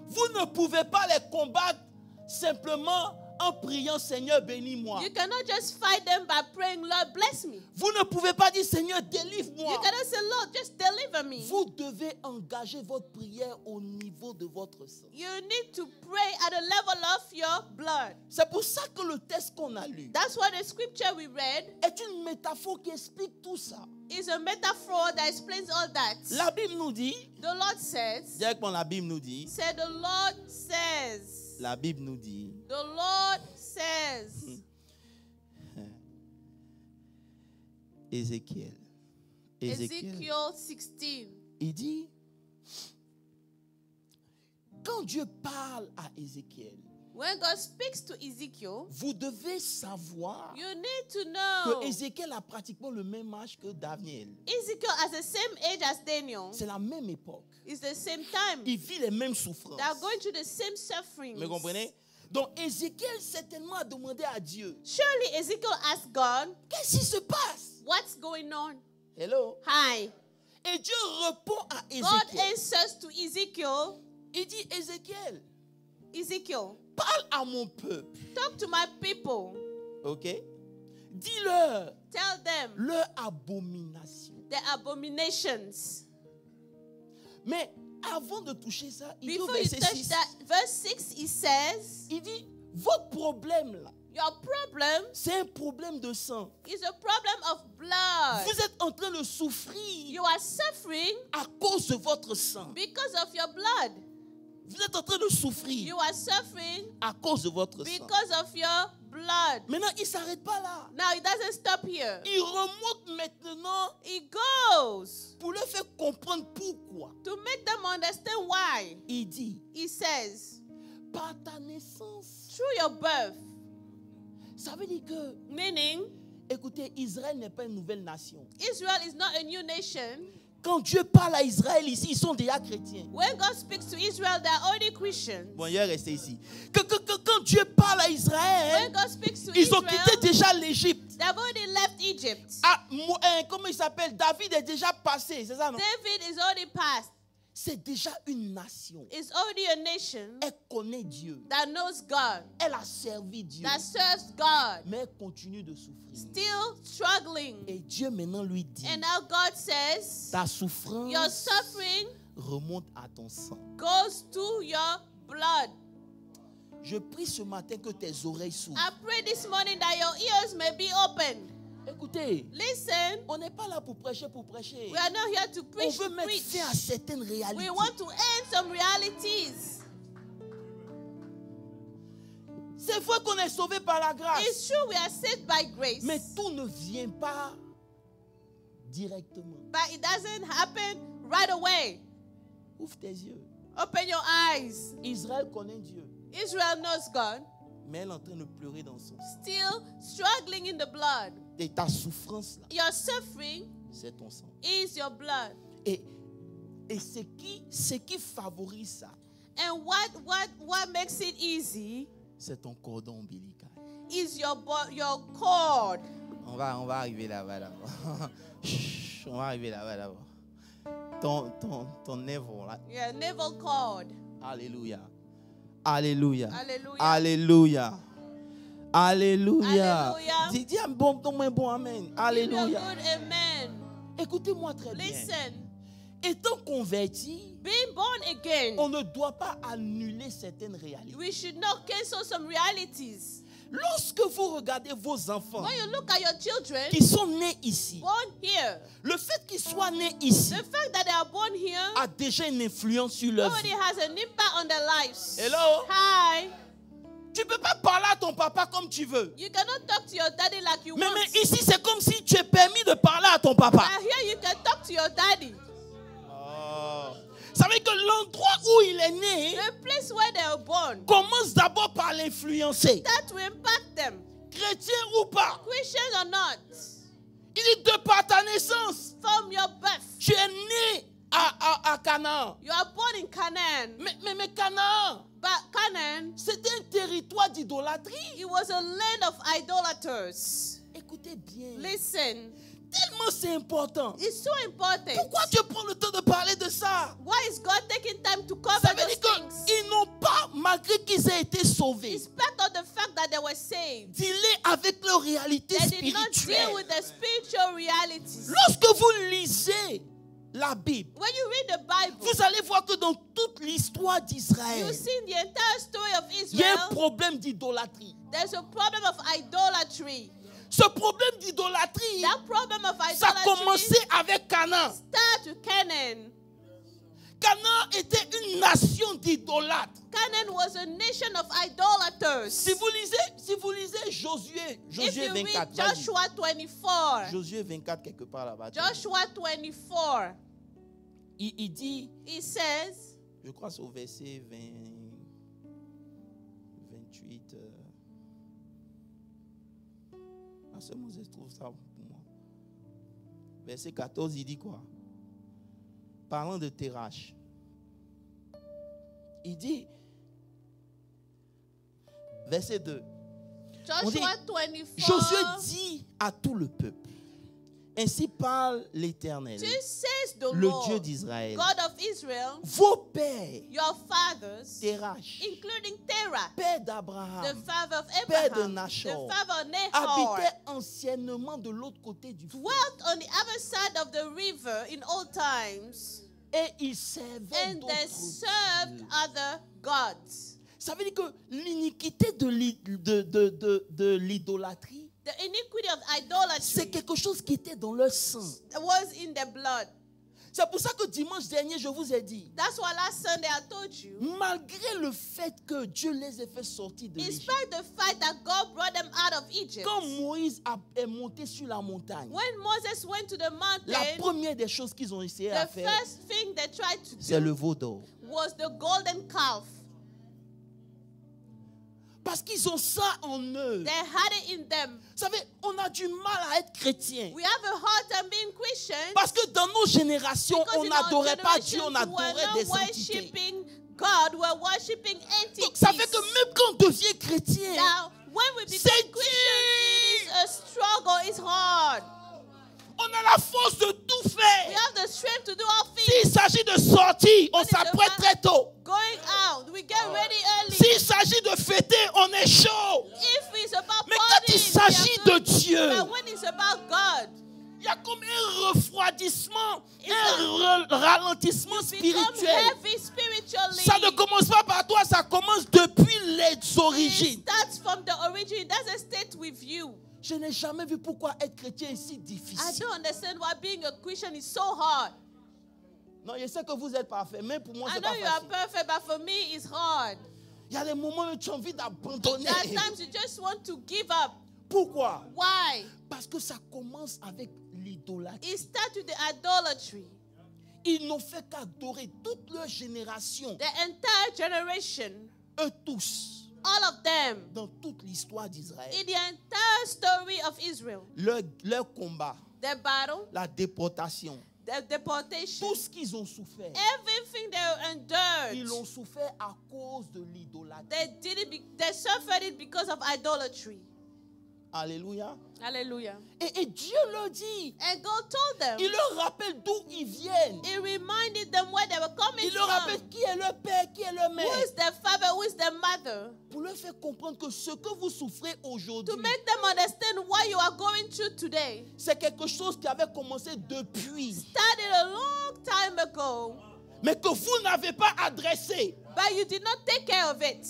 Vous ne pouvez pas les combattre simplement en priant Seigneur bénis-moi. You cannot just fight them by praying, Lord, bless me. Vous ne pouvez pas dire Seigneur You délivre-moi. cannot say, Lord, just deliver me. Vous devez engager votre prière au niveau de votre sang. You need to pray at the level of your blood. C'est pour ça que le texte qu'on a lu That's why the scripture we read est une métaphore qui explique tout ça. is a metaphor that explains all that. La Bible nous dit, The Lord says, directement la Bible nous dit, say the Lord says, la Bible nous dit, the Lord says, Ézéchiel, Ezekiel 16. il dit, quand Dieu parle à Ézéchiel, When God speaks to Ezekiel, vous devez savoir you need to know que Ézéchiel a pratiquement le même âge que Daniel. Ezekiel has the same age as Daniel. C'est la même époque. It's the same time. Il vit les mêmes souffrances. They are going through the same suffering. Vous comprenez? Donc Ézéchiel certainement a demandé à Dieu, Surely Ezekiel asked God, qu'est-ce qui se passe? what's going on? Hello? Hi. Et Dieu répond à God Ézéchiel. answers to Ezekiel, Il dit, Ézéchiel, Ezekiel, parle à mon peuple. talk to my people. Ok? Dis-leur Tell them leur abomination. the abominations. Mais avant de toucher ça, il dit au Before you verset touch 6, that, verse 6, he says, il dit, votre problème là, your problem c'est un problème de sang. is a problem of blood. Vous êtes en train de souffrir You are suffering à cause de votre sang. because of your blood. Vous êtes en train de souffrir You are suffering à cause de votre sang. because of your blood. Maintenant, il ne s'arrête pas là. Now it doesn't stop here. Il remonte maintenant It goes pour leur faire comprendre pourquoi. to make them understand why. Il dit, He says, par ta naissance. through your birth, Ça veut dire que, meaning écoutez, Israël n'est pas une nouvelle nation. Israel is not a new nation. Quand Dieu parle à Israël ici, ils sont déjà chrétiens. When God speaks to Israel, they are already Christians. Bon, il est resté ici. Quand Dieu parle à Israël, When God speaks to ils ont Israel, quitté déjà l'Égypte. they've already left Egypt. Ah, comment il s'appelle? David est déjà passé, c'est ça, non? David is already past. C'est déjà une nation. It's already a nation Elle connaît Dieu. that knows God, Elle a servi Dieu. that serves God, Mais elle continue de souffrir. still struggling. Et Dieu maintenant lui dit, And now God says, ta souffrance your suffering remonte à ton sang. goes to your blood. Je prie ce matin que tes oreilles s'ouvrent. I pray this morning that your ears may be opened. Écoutez, Listen, on n'est pas là pour prêcher pour prêcher. we are not here to On preach veut to mettre preach. fin à certaines réalités. We want to end some realities. C'est vrai qu'on est sauvé par la grâce. It's true we are saved by grace, Mais tout ne vient pas directement. but it doesn't happen right away. Ouvre tes yeux. Open your eyes. Israël connaît Dieu, Israel knows God, mais elle est en train de pleurer dans son sang. still struggling in the blood. Et ta souffrance là, Your suffering c'est ton sang. is your blood. Et ce qui favorise ça, And what makes it easy c'est ton cordon ombilical. is your cord. On va arriver là-bas d'abord. Chut, on va arriver là-bas d'abord. Ton navel là. Your navel cord. Alléluia. Alléluia. Hallelujah. Alléluia. Alléluia. Alléluia. Dis un bon amen. Give me a Alléluia. good amen. Écoutez-moi très bien. Listen, Étant converti, being born again, on ne doit pas annuler certaines réalités. we should not cancel some realities. Lorsque vous regardez vos enfants When you look at your children qui sont nés ici, born here, le fait qu'ils soient nés ici the fact that they are born here a déjà une influence sur leur already vie. has an impact on their lives. Hello? Hi. Tu ne peux pas parler à ton papa comme tu veux. You cannot talk to your daddy like you Mais want. ici, c'est comme si tu es permis de parler à ton papa. But here you can talk to your daddy. Ça veut dire que l'endroit où il est né The place where they are born, commence d'abord par l'influencer. that will impact them. Chrétien ou pas. Christian or not, Il dit de par ta naissance, from your birth, tu es né à Canaan. you are born in Canaan. Mais Canaan, But Canaan, c'était un territoire d'idolâtrie. it was a land of idolaters. Écoutez bien. Listen, Tellement c'est important. it's so important. Pourquoi tu prends le temps de parler de ça? Why is God taking time to Ça cover veut those dire things? qu'ils n'ont pas, malgré qu'ils aient été sauvés, In spite of the fact that they were saved, dealé avec leur réalité they did not deal spirituelle. with the spiritual realities. Lorsque vous lisez la Bible, When you read the Bible, vous allez voir que dans toute l'histoire d'Israël, you see the entire story of il y a un Israel. problème d'idolâtrie. There's a problem of idolatry. Ce problème d'idolâtrie, That problem of ça a idolatry commencé avec Canaan. started to Canaan. Canaan était une nation d'idolâtres. Canaan was a nation of idolaters. Si vous lisez Josué If you 24, read vas-y. Joshua 24, Josué 24 quelque part là-bas. Joshua 24, Il dit, it says, je crois c'est au verset 28. C'est Moses trouve ça pour moi. Verset 14, il dit quoi? Parlant de Terach. Il dit, verset 2. Joshua 24, Josué dit à tout le peuple, ainsi parle l'Éternel, this says the le Lord, Dieu d'Israël. God of Israel, Vos pères, your fathers, Terach, including Terah, père the d'Abraham, father of père de Abraham, the Nachor, father of Nahor, habitaient anciennement de l'autre côté du fleuve. dwelt on the other side of the river in old times, Et ils servaient and they d'autres served dieux. other gods. Ça veut dire que l'iniquité de l'idolâtrie, The iniquity of c'est idolatry quelque chose qui était dans leur sang. was in their blood. C'est pour ça que dimanche dernier, je vous ai dit, That's why last Sunday I told you, malgré le fait que Dieu les ait fait sortir de in l'Égypte, spite of the fact that God brought them out of Egypt, quand Moïse est monté sur la montagne, when Moses went to the la mountain, première des choses qu'ils ont essayé à the faire, first thing they tried to c'est do le veau d'or. was the golden calf. Parce qu'ils ont ça en eux. They had it in them. Vous savez, on a du mal à être chrétien. We have a hard time being Christians Parce que dans nos générations, because on in our n'adorait pas Dieu, on generations, we're adorait des not entités. worshiping God, we're worshiping entities. Donc ça fait que même quand on devient chrétien, Now, when we c'est become Christians, it is a struggle, it's hard. on a la force de tout We faire. have the strength to do all things. S'il s'agit de sortir, on When it's s'apprête about très tôt. Going out, we get ready early. S'il s'agit de fêter, on est chaud. If it's about Mais quand il partying, we are s'agit good. de Dieu, But when it's about God, il y a comme un refroidissement, un ralentissement become spirituel. heavy spiritually. Ça ne commence pas par toi, ça commence depuis les It origines. starts from the origin. It doesn't stay with you. Je n'ai jamais vu pourquoi être chrétien est si I difficile. don't understand why being a Christian is so hard. Non, je sais que vous êtes parfait, mais pour moi, I c'est know pas you are facile. perfect, but for me, it's hard. Il y a des moments où tu as envie d'abandonner. There are times you just want to give up. Pourquoi? Why? Parce que ça commence avec l'idolâtrie. It starts with the idolatry. Ils n'ont fait qu'adorer toute leur génération, The entire generation, eux tous, all of them, dans toute l'histoire d'Israël. in the entire story of Israel, Leur combat, the battle, la déportation, the deportation, tout ce qu'ils ont souffert, everything they endured, ils l'ont souffert à cause de l'idolâtrie. they suffered it because of idolatry. Alléluia. Hallelujah. Et Dieu leur dit, And God told them, il leur rappelle d'où ils viennent. He reminded them where they were coming Il leur rappelle from. qui est leur père, qui est leur mère. Who is their father, who is their mother? Pour leur faire comprendre que ce que vous souffrez aujourd'hui, To make them understand what you are going through today. c'est quelque chose qui avait commencé depuis, Started a long time ago, mais que vous n'avez pas adressé. but you did not take care of it.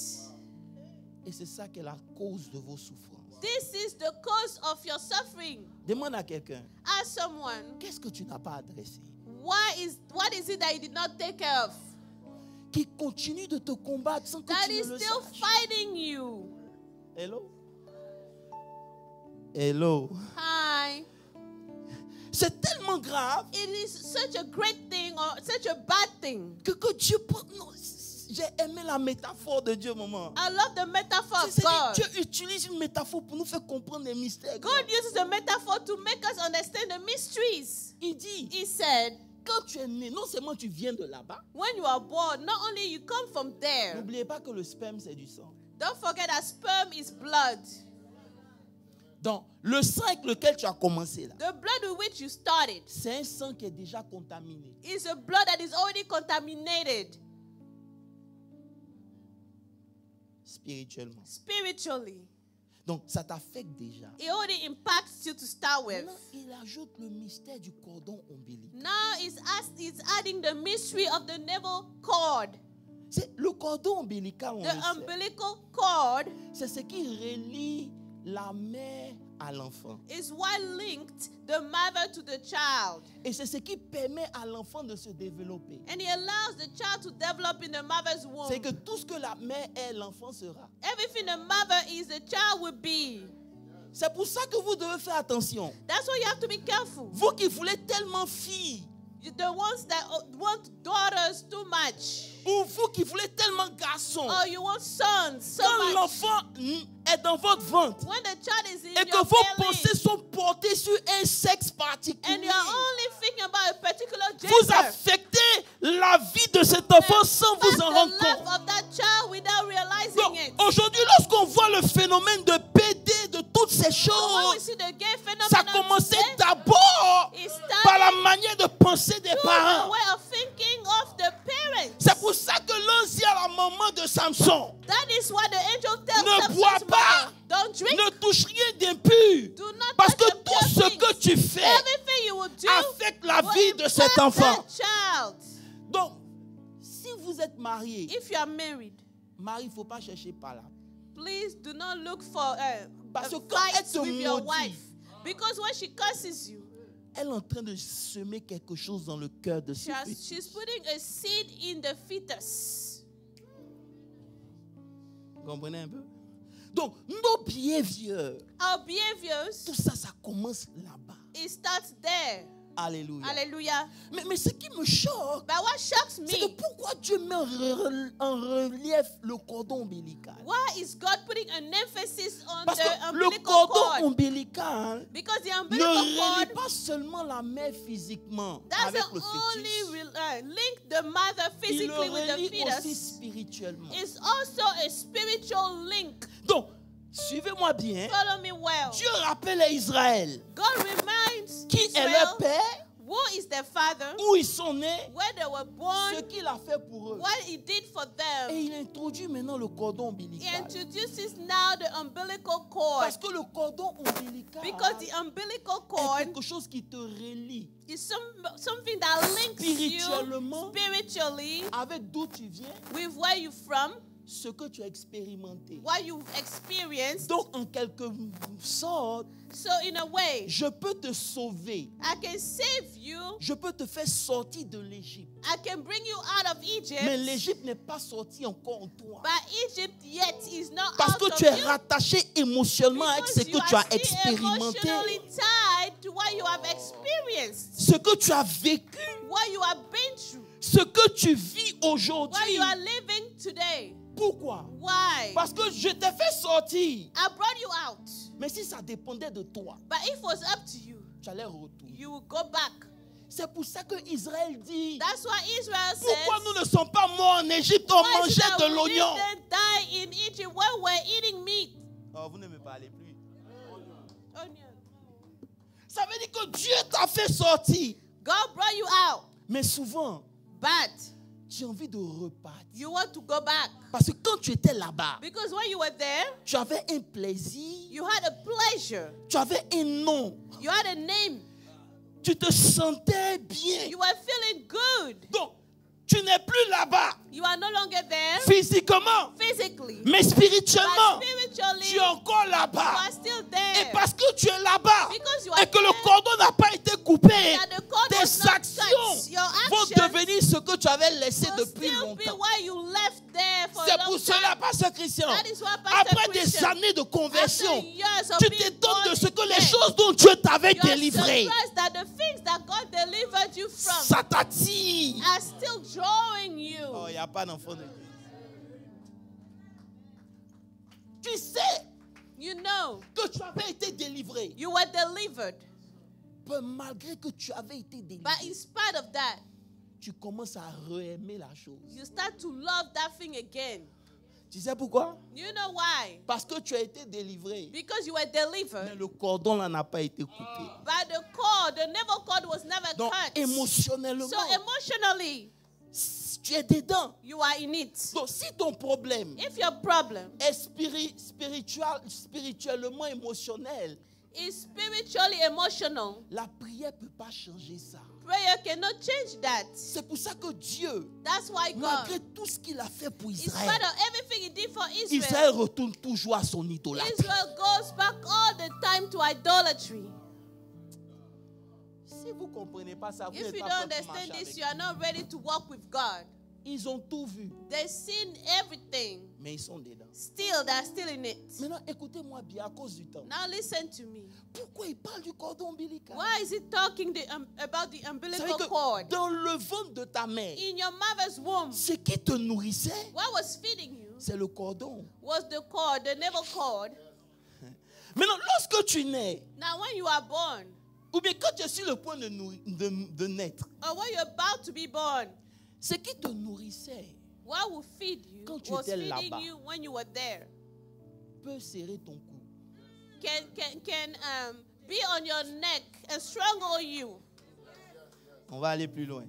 Et c'est ça qui est la cause de vos souffrances. This is the cause of your suffering. Demande à quelqu'un, Ask someone, qu'est-ce que tu n'as pas adressé? what is it that you did not take care of? Qui continue de te combattre sans que That tu is ne le still saches. fighting you. Hello? Hello? Hi. C'est tellement grave It is such a great thing or such a bad thing. que Dieu... Non, j'ai aimé la métaphore de Dieu, maman. I love the metaphor of C'est-à-dire, God. Dieu utilise une métaphore pour nous faire comprendre les mystères. God uses a metaphor to make us understand the mysteries. Il dit, He said, quand tu es né, non seulement tu viens de là-bas, when you are born, not only you come from there, n'oubliez pas que le sperme, c'est du sang. don't forget that sperm is blood. Donc, le sang avec lequel tu as commencé là, The blood with which you started c'est un sang qui est déjà contaminé. is a blood that is already contaminated Spirituellement. spiritually. Donc, ça t'affecte déjà. It already impacts you to start with. Maintenant, il ajoute le mystère du cordon ombilical. Now it's adding the mystery of the navel cord. C'est le cordon ombilical, on The le sait. umbilical cord C'est ce qui relie la mère à l'enfant. is what linked the mother to the child. Et c'est ce qui permet à l'enfant de se développer. And it allows the child to develop in the mother's womb. C'est que tout ce que la mère est, l'enfant sera. Everything the mother is, the child will be. C'est pour ça que vous devez faire attention. That's why you have to be careful. Vous qui voulez tellement filles, The ones that want daughters too much. ou vous qui voulez tellement garçons, Or you want sons so quand much. l'enfant est dans votre ventre When the child is in et que your vos belly pensées sont portées sur un sexe and particulier, you are only thinking about a particular vous gender, affectez la vie de cet enfant sans vous en the rendre life compte. of that child without realizing Donc, it. aujourd'hui, lorsqu'on voit le phénomène de PD, de toutes ces So when we choses, see the gay ça phenomenon commençait today, d'abord it par la started manière de penser des through the parents. way of thinking of the parents. C'est pour ça que l'un dit à la maman de Samson, That is why the angel tells ne Samson's bois pas, mother, don't drink, ne touche rien d'impur. do not Parce touch que the tout ce que things. tu fais Everything you will do affecte la will vie de cet impact enfant. that child. Donc, si vous êtes marié, If you are married, Marie, il ne faut pas chercher par là. please do not look for Parce que a quand elle fight te with your maudit, wife. Because when she curses you, Elle est en train de semer quelque chose dans le cœur de ce fœtus. She's putting a seed in the fetus. Vous comprenez un peu? Donc, nos behaviors, Our behaviors, tout ça, ça commence là-bas. it starts there. Alléluia. Hallelujah. Mais ce qui me choque, But what shocks c'est que me, pourquoi Dieu met en relief le cordon ombilical? why is God putting an emphasis on Parce the que le umbilical cordon cord? ombilical Because the ne umbilical relie cord pas seulement la mère physiquement avec doesn't le fœtus. only link the mother Il physically le with the relie aussi fetus. spirituellement. It's also a spiritual link. Donc, suivez-moi bien. Follow me well. Dieu rappelle à Israël God reminds qui est Israel leur père, who is their father, où ils sont nés, where they were born, ce qu'il a fait pour eux. what he did for Et them. il introduit maintenant le cordon He ombilical. introduces now the umbilical cord. Parce que le cordon ombilical Because the umbilical est cord quelque chose qui te relie is something that links you Spirituellement. spiritually avec d'où tu viens, with where you're from, ce que tu as expérimenté. what you've experienced. Donc, en quelque sorte, So in a way, je peux te sauver. I can save you. Je peux te faire sortir de l'Égypte. I can bring you out of Egypt. Mais l'Égypte n'est pas sortie encore en toi. But Egypt yet is not Parce out que of tu es you. rattaché émotionnellement avec ce Because you que tu are as still expérimenté. emotionally tied to what you have experienced, Ce que tu as vécu. what you have been through, Ce que tu vis what aujourd'hui. you are living today. Pourquoi? Why? Parce que je t'ai fait sortir. I brought you out. Mais si ça dépendait de toi, But if it was up to you, tu allais retourner. you will go back. C'est pour ça que Israël dit, That's why Israel pourquoi says, nous ne sommes pas morts en Égypte, on why is it mangeait that de we l'oignon. didn't die in Egypt when we're eating meat? Oh, vous ne me parlez plus. Onion. Ça veut dire que Dieu t'a fait sortir. God brought you out, Mais souvent, but tu as envie de repartir. you want to go back. Parce que quand tu étais là-bas, Because when you were there, tu avais un plaisir, you had a pleasure. tu avais un nom, You had a name. tu te sentais bien. You were feeling good. Donc, tu n'es plus là-bas You are no longer there physiquement, physically. mais spirituellement, But spiritually, tu es encore you là-bas. are still there. Et parce que tu es là-bas Because you are et que le there, cordon n'a pas été coupé, that the cord was tes not actions touched. Your vont actions devenir ce que tu avais laissé will depuis still be longtemps. where you left there for a C'est long pour cela, time. Pasteur Christian, That is why, Pastor après des Christian, années de conversion, after years of tu being t'étonnes born de ce que les again, choses dont Dieu t'avait you are délivré, surprised that the things that God delivered you from ça t'attire. are still drawing you. Oh, il n'y a pas d'enfant de Dieu. Tu sais You know, que tu avais été délivré. you were delivered. Malgré que tu avais été délivré, But in spite of that, tu commences à re-aimer la chose. you start to love that thing again. Tu sais pourquoi? You know why? Parce que tu as été délivré. Because you were Mais delivered. le cordon là n'a pas été coupé. But the cord, the navel cord was never Donc cut. émotionnellement, So emotionally, tu es dedans. you are in it. Donc si ton problème If your problem est spirituellement émotionnel, is spiritually emotional, la prière ne peut pas changer ça. prayer cannot change that. C'est pour ça que Dieu, That's why malgré God, tout ce qu'il a fait pour in Israël, spite of everything He did for Israël Israel, retourne toujours à son idolâtrie. Israel goes back all the time to idolatry. Si vous ne comprenez pas ça, vous If n'êtes you pas don't prêt pour understand marcher this, avec you are not ready to walk with God. Ils ont tout vu, They've seen everything. mais ils sont dedans. Still, they're still in it. Maintenant, écoutez-moi bien à cause du temps. Now listen to me. Pourquoi il parle du cordon ombilical? Why is it talking about the Ça veut umbilical dire que cord? dans le ventre de ta mère, In your mother's womb, ce qui te nourrissait, what was feeding you c'est le cordon. was the cord, the navel cord. Maintenant, lorsque tu nais, Now, when you are born, ou bien quand tu es sur le point de naître, or when you're about to be born, ce qui te nourrissait what will feed you Quand tu was étais feeding là-bas. you when you were there. peut serrer ton cou. Can be on your neck and strangle you. On va aller plus loin.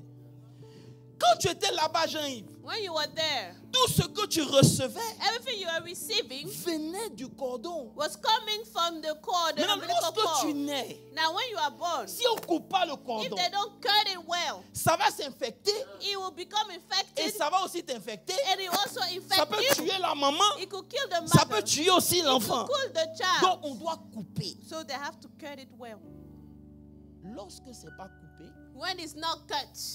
Quand tu étais là-bas, Jean-Yves, When you were there, tout ce que tu recevais everything you were receiving venait du cordon. was coming from the cord, the Maintenant, umbilical lorsque tu cord. nais, Now, when you are born, si on ne coupe pas le if cordon, they don't cut it well, ça va s'infecter it will become et infected, ça va aussi t'infecter. and it also Ça infect peut you. tuer la maman, It could kill the ça mother. peut tuer aussi It l'enfant. could kill the Donc, child. on doit couper. So they have to cut it well. lorsque ce n'est pas coupé, when it's not cut,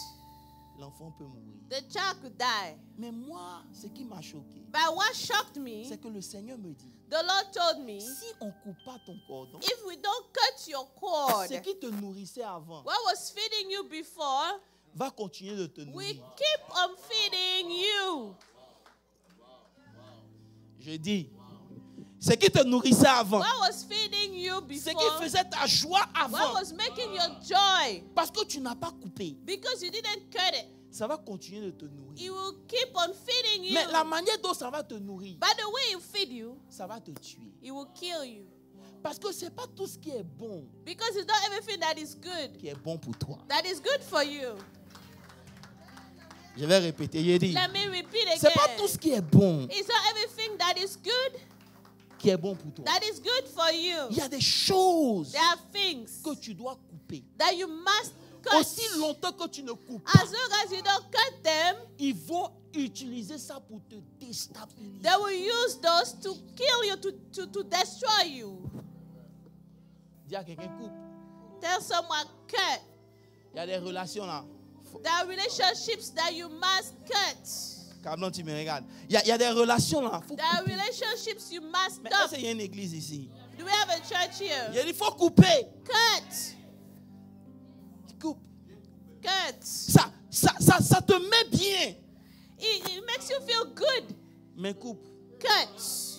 l'enfant peut mourir. the child could die. Mais moi, ce qui m'a choqué, But what shocked me, c'est que le Seigneur me dit, the Lord told me, si on ne coupe pas ton cordon, if we don't cut your cord, ce qui te nourrissait avant what was feeding you before, va continuer de te we nourrir. keep on feeding you. Je dis, ce qui te nourrissait avant, What was feeding you ce qui before, faisait ta joie what avant, was making your joy, parce que tu n'as pas coupé, because you didn't cut it, ça va continuer de te nourrir. it will keep on feeding you. Mais la manière dont ça va te nourrir, By the way you feed you, ça va te tuer. it will kill you. Parce que ce n'est pas tout ce qui est bon Because it's not everything that is good qui est bon pour toi. that is good for you. Je vais répéter, je dis, Let me repeat ce n'est pas tout again. ce qui est bon It's not everything that is good qui est bon pour toi. that is good for you. Il y a des choses There are things que tu dois couper. that you must cut. Aussi longtemps que tu ne coupes pas, As long as you don't cut them, ils vont utiliser ça pour te déstabiliser. they will use those to kill you, to destroy you. Dis à quelqu'un, coupe. Tell someone, cut. Il y a des relations là. There are relationships that you must cut. Cameron, tu me regardes. Il y a des relations là. Faut There are couper. relationships you must Mais stop. est-ce qu'il y a une église ici? Do we have a church here? Il faut couper. Cut. Coupe. Cut. Ça te met bien. It makes you feel good. Mais coupe. Cut.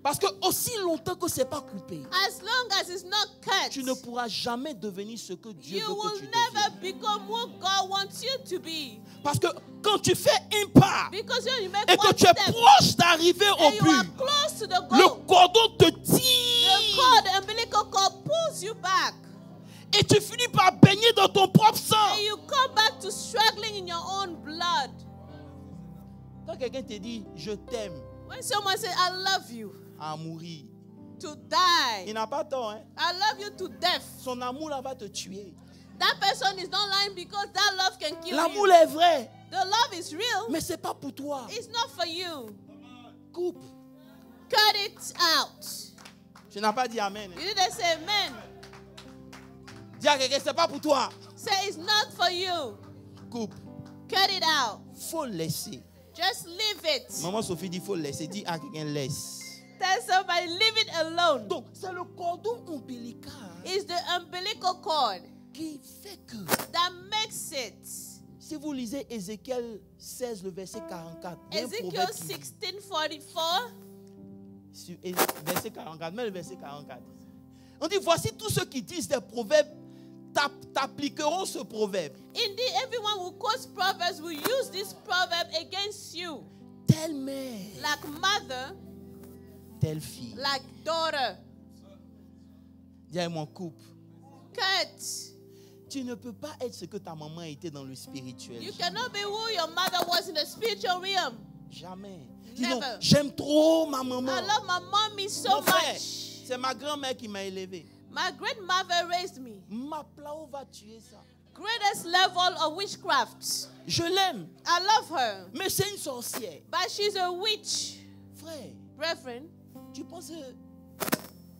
Parce que aussi longtemps que ce n'est pas coupé, As long as it's not cut, tu ne pourras jamais devenir ce que Dieu you veut que will tu never deviennes. become who God wants you to be. Parce que quand tu fais un pas Because when you make et que one tu es step proche d'arriver au and you are but, close to the le goal, cordon te the tire. cord, umbilical cord pulls you back. Et tu finis par baigner dans ton propre sang. And you come back to struggling in your own blood. Quand quelqu'un te dit, je t'aime, When someone says, I love you, à mourir, to il die, n'a pas tort. Hein? I love you to death. Son amour là va te tuer. That person is not lying because that love can kill L'amour you. est vrai, The love is real. mais ce n'est pas pour toi. It's not for you. Coupe. Cut it out. Tu n'as pas dit amen. You didn't say amen. Dis à quelqu'un, ce n'est pas pour toi. Say it's not for you. Coupe. Cut it out. Faut laisser. Just leave it. Maman Sophie dit, faut laisser. Dis à quelqu'un, laisse. Tell somebody, leave it alone. Donc, c'est le cordon ombilical It's the umbilical cord qui fait que, that makes it. si vous lisez Ézéchiel 16, le verset 44, il y a un Ezekiel proverbe qui dit, 16:44. sur verset 44, mais le verset 44. On dit, voici tous ceux qui disent des proverbes, t'appliqueront ce proverbe. Indeed, everyone who quotes proverbs will use this proverb against you. Telle mère, Like mother, telle fille. like daughter. Dis à mon couple, Cut. tu ne peux pas être ce que ta maman a été dans le spirituel. You cannot be who your mother was in the spiritual realm. Jamais. Dis donc, Never. j'aime trop ma maman. I love my mommy so Mon frère, much. c'est ma grand-mère qui m'a élevé. My great mother raised me. Ma plao va tuer ça. Greatest level of witchcraft. Je l'aime, I love her, mais c'est une sorcière. but she's a witch. Frère, Brethren, tu penses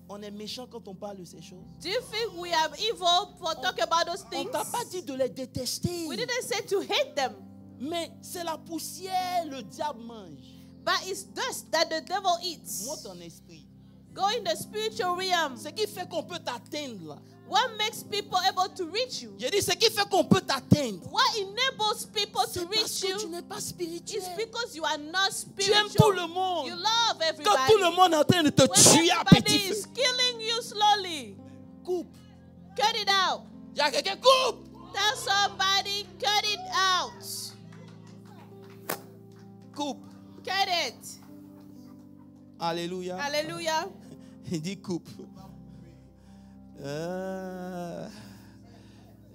qu'on est méchant quand on parle de ces choses? do you think we are evil for talking about those On things? t'a pas dit de les détester. We didn't say to hate them, Mais c'est la poussière, le diable mange. but it's dust that the devil eats. Monte ton esprit. Go in the spiritual realm. Ce qui fait qu'on peut t'atteindre là. What makes people able to reach you? J'ai dit, ce qui fait qu'on peut t'atteindre, What enables people to c'est parce reach que tu you n'es pas spirituel. is because you are not Tu aimes tout spiritual. le monde. You love Quand everybody. tout le monde est en train de te When tuer à everybody petit is feu, killing you slowly, coupe. cut it out. Il y a quelqu'un, coupe. Tell somebody, cut it out. Coupe. Cut it. Alléluia. Hallelujah. Il dit coupe.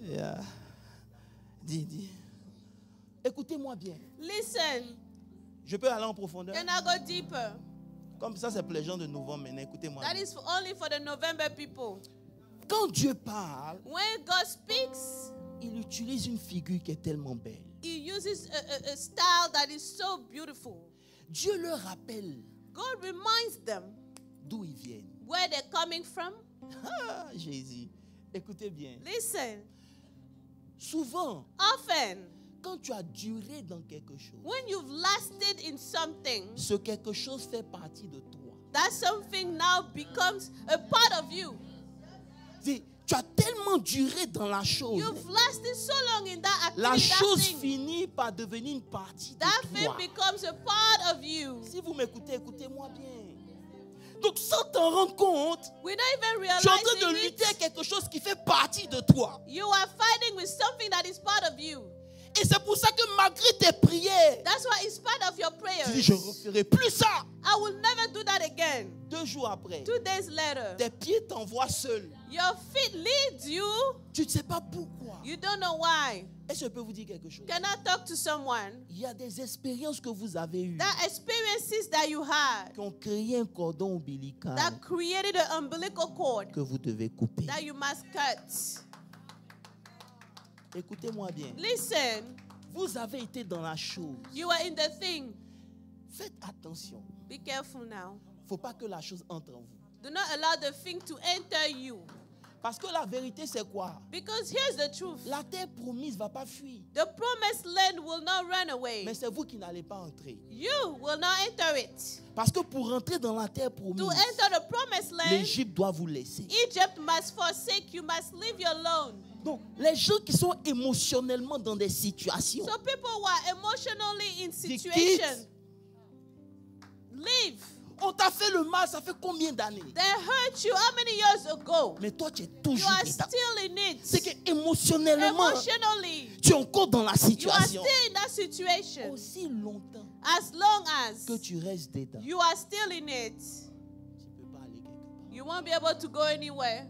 Yeah. Dis. Écoutez-moi bien. Listen. Je peux aller en profondeur. Can I go deeper? Comme ça, c'est pour les gens de novembre maintenant. Écoutez-moi. That is only for the November people. Quand Dieu parle, When God speaks, il utilise une figure qui est tellement belle. He uses a style that is so beautiful. Dieu leur rappelle God reminds them d'où ils viennent. where they're coming from. Ah, Jésus. Écoutez bien. Listen. Souvent, Often, quand tu as duré dans quelque chose, when you've lasted in something, ce quelque chose fait partie de toi. that something now becomes a part of you. Tu as tellement duré dans la chose. You've lasted so long in that La activity, that chose thing. finit par devenir une partie That de thing toi. becomes a part of you. Si vous m'écoutez, écoutez-moi bien. Donc sans t'en rendre compte, Without even tu es en train de realizing lutter à it, quelque chose qui fait partie de toi. you are fighting with something that is part of you. Et c'est pour ça que malgré tes prières, That's why in spite of your tu dis, prayers, je ne referai plus ça. I will never do that again. 2 jours après, 2 days later, tes pieds t'envoient seul. your feet lead you. Tu ne sais pas pourquoi. You don't know why. Est-ce que je peux vous dire quelque chose? Can I talk to someone? Il y a des expériences que vous avez eues That experiences that you had qui ont créé un cordon ombilical that created an umbilical cord que vous devez couper. that you must cut. Écoutez-moi bien. Listen, Vous avez été dans la chose. you are in the thing. Faites attention. Be careful now. Il ne faut pas que la chose entre en vous. Do not allow the thing to enter you. Parce que la vérité, c'est quoi? Because here's the truth. La terre promise ne va pas fuir. The promised land will not run away. Mais c'est vous qui n'allez pas entrer. You will not enter it. Parce que pour entrer dans la terre To promise, enter the promised land, l'Égypte doit vous laisser. Egypt must forsake you, must leave you alone. Donc, les gens qui sont émotionnellement dans des situations, So people who are emotionally in They situation, leave. on t'a fait le mal, ça fait combien d'années? They hurt you how many years ago? Mais toi, tu es You toujours are dedans. still in C'est it. que émotionnellement, Emotionally, tu es encore dans la you are situation. still in that situation. Aussi longtemps As long as que tu restes dedans, you are still in it, tu ne peux pas aller quelque part. you won't be able to go anywhere.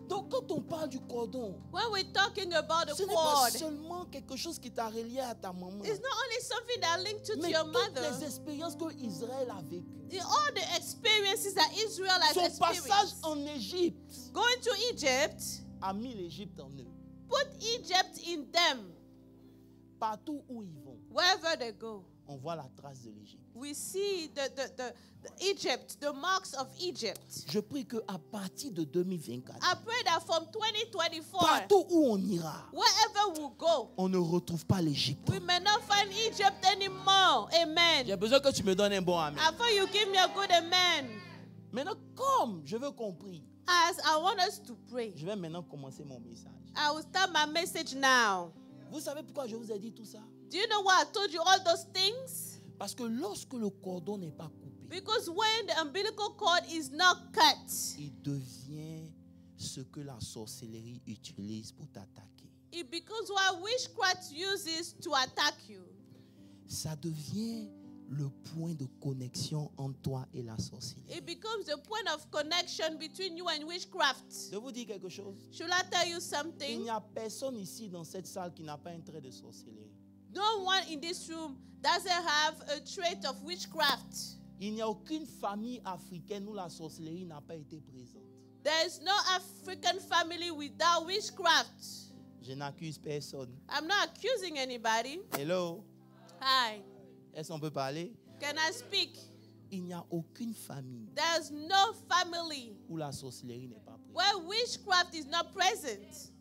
Donc, quand on parle du cordon, When we're talking about the ce n'est pas cord, seulement quelque chose qui t'a relié à ta maman, it's not only something that linked you to mais your toutes mother. les expériences que Israël a vécues. All the experiences that Israel has Son passage experienced. en Égypte Going to Egypt, a mis l'Égypte en eux. put Egypt in them. Partout où ils vont, Wherever they go, on voit la trace de l'Égypte. we see the Egypt, the marks of Egypt. Je prie qu'à partir de 2024, I pray that from 2024, partout où on ira, wherever we go, on ne retrouve pas l'Égypte. we may not find Egypt anymore. Amen. J'ai besoin que tu me donnes un bon amen. After you give me a good amen, Maintenant, comme je veux compris, as I want us to pray, je vais maintenant commencer mon message. I will start my message now. Vous savez pourquoi je vous ai dit tout ça? Do you know why I told you all those things? Parce que lorsque le cordon n'est pas coupé, Because when the umbilical cord is not cut, il devient ce que la sorcellerie utilise pour t'attaquer. it becomes what witchcraft uses to attack you. Ça devient le point de connexion entre toi et la sorcellerie. It becomes the point of connection between you and witchcraft. Je vous dis quelque chose. Should I tell you Il something? n'y a personne ici dans cette salle qui n'a pas un trait de sorcellerie. No one in this room doesn't have a trait of witchcraft. Il n'y a aucune famille africaine où la sorcellerie n'a pas été présente. There is no African family without witchcraft. Je n'accuse personne. I'm not accusing anybody. Hello? Hi. Est-ce qu'on peut parler? Can I speak? Il n'y a aucune famille There's no family où la sorcellerie n'est pas présente. where witchcraft is not present.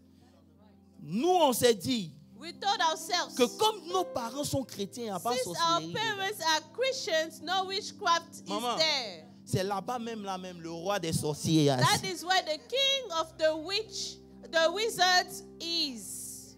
Nous, on s'est dit We told ourselves, que comme nos parents sont chrétiens, il n'y a pas de since our sorcellerie. parents are Christians, no witchcraft Maman. is there. C'est là-bas même, le roi des sorciers. est assis. That is where the king of the wizards is.